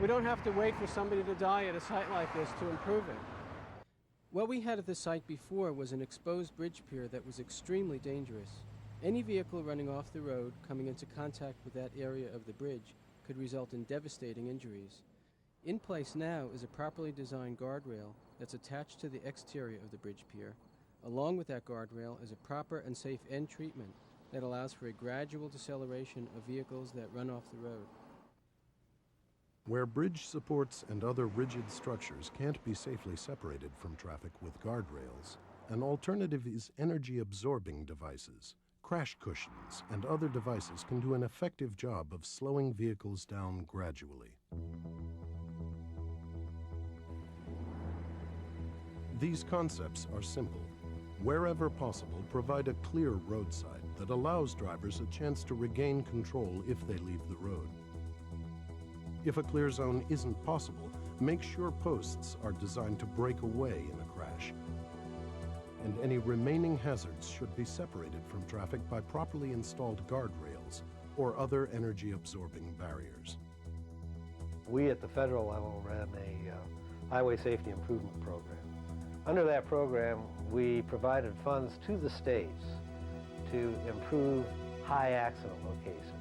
We don't have to wait for somebody to die at a site like this to improve it. What we had at the site before was an exposed bridge pier that was extremely dangerous. Any vehicle running off the road coming into contact with that area of the bridge could result in devastating injuries. In place now is a properly designed guardrail that's attached to the exterior of the bridge pier. Along with that guardrail is a proper and safe end treatment that allows for a gradual deceleration of vehicles that run off the road. Where bridge supports and other rigid structures can't be safely separated from traffic with guardrails, an alternative is energy-absorbing devices. Crash cushions and other devices can do an effective job of slowing vehicles down gradually. These concepts are simple. Wherever possible, provide a clear roadside that allows drivers a chance to regain control if they leave the road. If a clear zone isn't possible, make sure posts are designed to break away in a crash. And any remaining hazards should be separated from traffic by properly installed guardrails or other energy-absorbing barriers. We at the federal level ran a highway safety improvement program. Under that program, we provided funds to the states to improve high accident locations.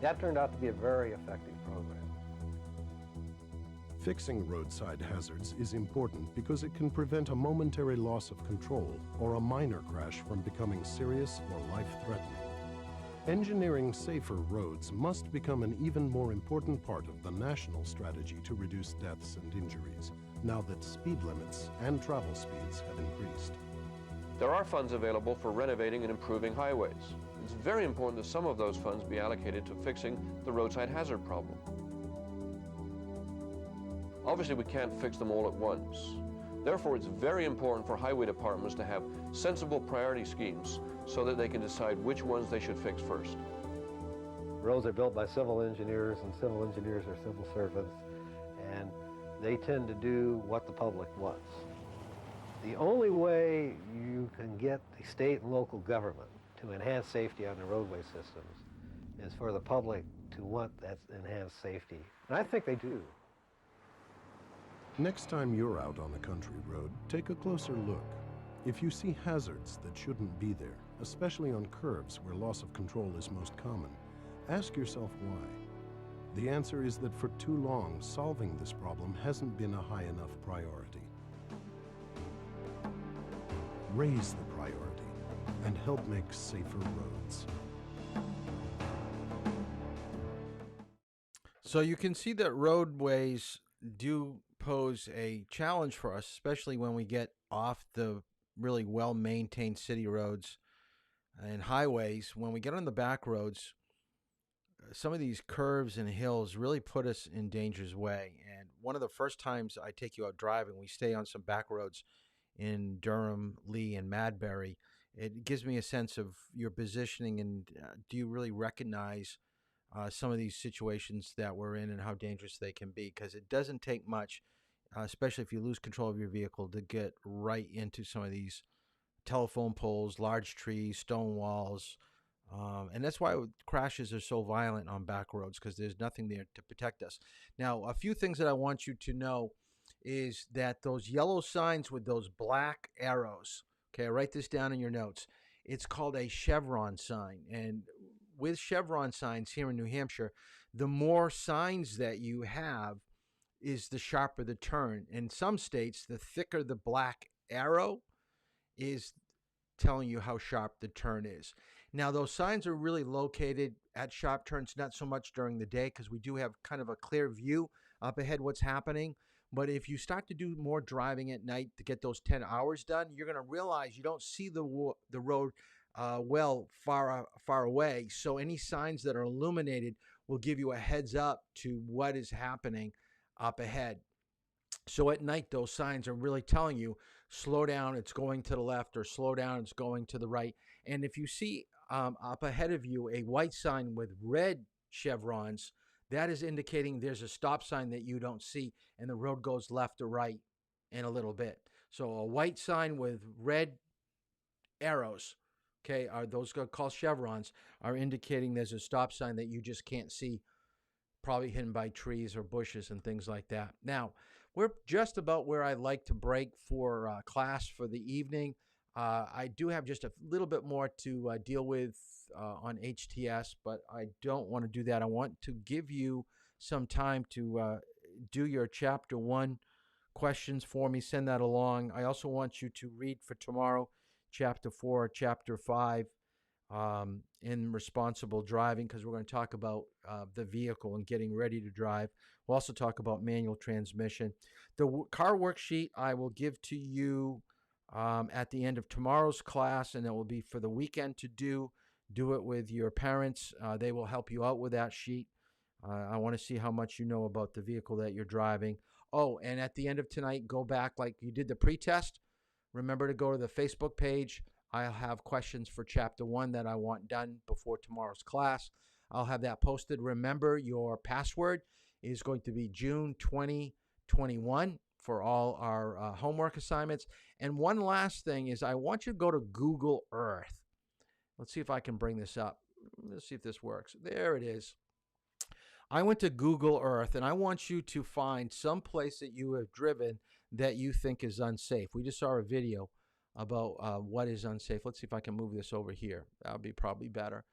That turned out to be a very effective program. Fixing roadside hazards is important because it can prevent a momentary loss of control or a minor crash from becoming serious or life-threatening. Engineering safer roads must become an even more important part of the national strategy to reduce deaths and injuries, now that speed limits and travel speeds have increased. There are funds available for renovating and improving highways. It's very important that some of those funds be allocated to fixing the roadside hazard problem. Obviously, we can't fix them all at once. Therefore, it's very important for highway departments to have sensible priority schemes so that they can decide which ones they should fix first. Roads are built by civil engineers, and civil engineers are civil servants, and they tend to do what the public wants. The only way you can get the state and local government to enhance safety on the roadway systems is for the public to want that enhanced safety. And I think they do. Next time you're out on a country road, take a closer look. If you see hazards that shouldn't be there, especially on curves where loss of control is most common, ask yourself why. The answer is that for too long, solving this problem hasn't been a high enough priority. Raise the priority and help make safer roads. So you can see that roadways do pose a challenge for us, especially when we get off the really well-maintained city roads and highways. When we get on the back roads, some of these curves and hills really put us in danger's way. And one of the first times I take you out driving, we stay on some back roads in Durham, Lee, and Madbury. It gives me a sense of your positioning and do you really recognize some of these situations that we're in and how dangerous they can be, because it doesn't take much, especially if you lose control of your vehicle, to get right into some of these telephone poles, large trees, stone walls. And that's why crashes are so violent on back roads, because there's nothing there to protect us. Now, a few things that I want you to know is that those yellow signs with those black arrows, okay, write this down in your notes. It's called a chevron sign. And with chevron signs here in New Hampshire, the more signs that you have is the sharper the turn. In some states, the thicker the black arrow is telling you how sharp the turn is. Now, those signs are really located at sharp turns, not so much during the day, because we do have kind of a clear view up ahead what's happening. But if you start to do more driving at night to get those 10 hours done, you're going to realize you don't see the road far away. So any signs that are illuminated will give you a heads up to what is happening up ahead. So at night, those signs are really telling you, slow down, it's going to the left, or slow down, it's going to the right. And if you see up ahead of you a white sign with red chevrons, that is indicating there's a stop sign that you don't see, and the road goes left or right in a little bit. So a white sign with red arrows, okay, are those called chevrons, are indicating there's a stop sign that you just can't see, probably hidden by trees or bushes and things like that. Now, we're just about where I'd like to break for class for the evening. I do have just a little bit more to deal with on HTS, but I don't want to do that. I want to give you some time to do your Chapter 1 questions for me. Send that along. I also want you to read for tomorrow Chapter 4, Chapter 5 in responsible driving, because we're going to talk about the vehicle and getting ready to drive. We'll also talk about manual transmission. The car worksheet I will give to you at the end of tomorrow's class, and it will be for the weekend to do. Do it with your parents. They will help you out with that sheet. I want to see how much you know about the vehicle that you're driving. Oh, and at the end of tonight, go back like you did the pretest. Remember to go to the Facebook page. I'll have questions for Chapter 1 that I want done before tomorrow's class. I'll have that posted. Remember, your password is going to be June 2021 for all our homework assignments. And one last thing is I want you to go to Google Earth. Let's see if I can bring this up. Let's see if this works. There it is. I went to Google Earth, and I want you to find some place that you have driven that you think is unsafe. We just saw a video about what is unsafe. Let's see if I can move this over here. That would be probably better.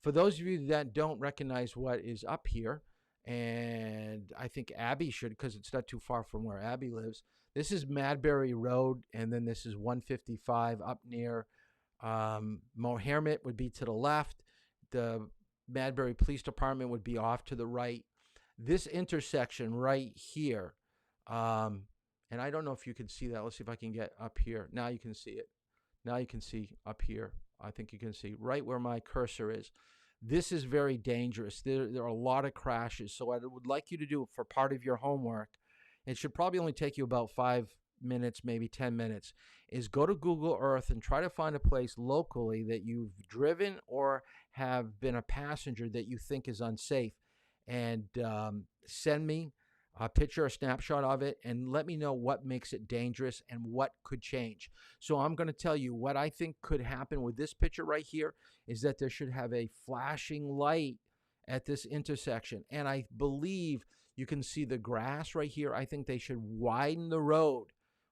For those of you that don't recognize what is up here, and I think Abby should, because it's not too far from where Abby lives. This is Madbury Road, and then this is 155 up near Mohammed would be to the left. The Madbury Police Department would be off to the right. This intersection right here, and I don't know if you can see that. Let's see if I can get up here. Now you can see it. Now you can see up here. I think you can see right where my cursor is. This is very dangerous. There are a lot of crashes. So what I would like you to do for part of your homework, it should probably only take you about 5 minutes, maybe 10 minutes, is go to Google Earth and try to find a place locally that you've driven or have been a passenger that you think is unsafe, and send me a picture, a snapshot of it, and let me know what makes it dangerous and what could change. So I'm going to tell you what I think could happen with this picture right here is that there should have a flashing light at this intersection. And I believe you can see the grass right here. I think they should widen the road,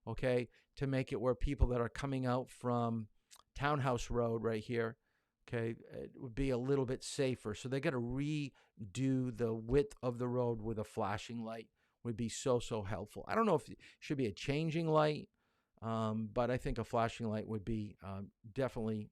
okay, to make it where people that are coming out from Townhouse Road right here, okay, it would be a little bit safer. So they got to redo the width of the road with a flashing light. Would be so helpful. I don't know if it should be a changing light, but I think a flashing light would be definitely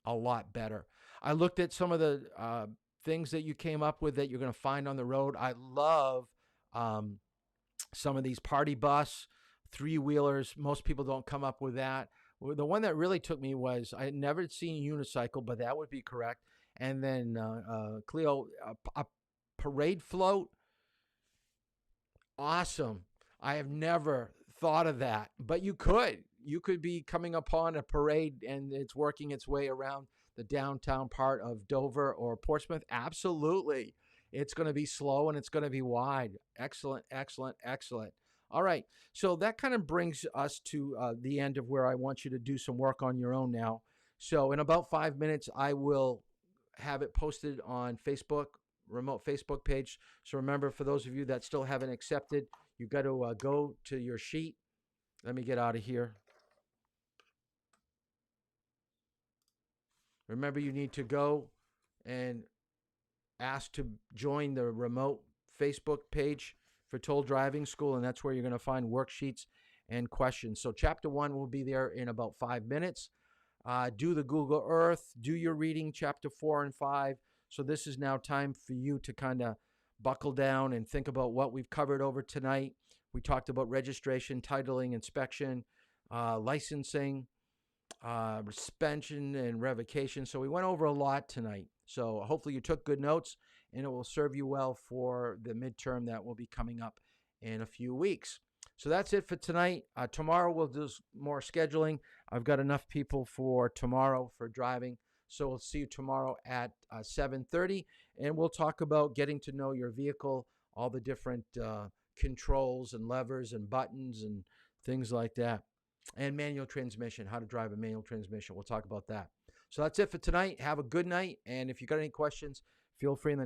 a lot better. I looked at some of the things that you came up with that you're going to find on the road. I love some of these party bus, three-wheelers. Most people don't come up with that. The one that really took me was, I had never seen unicycle, but that would be correct. And then Cleo, a parade float. Awesome. I have never thought of that, but you could. You could be coming upon a parade and it's working its way around the downtown part of Dover or Portsmouth. Absolutely. It's going to be slow and it's going to be wide. Excellent, excellent, excellent. All right. So that kind of brings us to the end of where I want you to do some work on your own now. So in about 5 minutes, I will have it posted on Facebook, remote Facebook page. So remember, for those of you that still haven't accepted, you got to go to your sheet. Let me get out of here. Remember, you need to go and ask to join the remote Facebook page for Toll Driving School, and that's where you're going to find worksheets and questions. So Chapter 1 will be there in about 5 minutes. do the Google Earth, do your reading, chapter 4 and 5. So this is now time for you to kind of buckle down and think about what we've covered over tonight. We talked about registration, titling, inspection, licensing, suspension, and revocation. So we went over a lot tonight. So hopefully you took good notes, and it will serve you well for the midterm that will be coming up in a few weeks. So that's it for tonight. Tomorrow we'll do more scheduling. I've got enough people for tomorrow for driving. So we'll see you tomorrow at 7:30, and we'll talk about getting to know your vehicle, all the different controls and levers and buttons and things like that. And manual transmission, how to drive a manual transmission. We'll talk about that. So that's it for tonight. Have a good night. And if you got any questions, feel free in the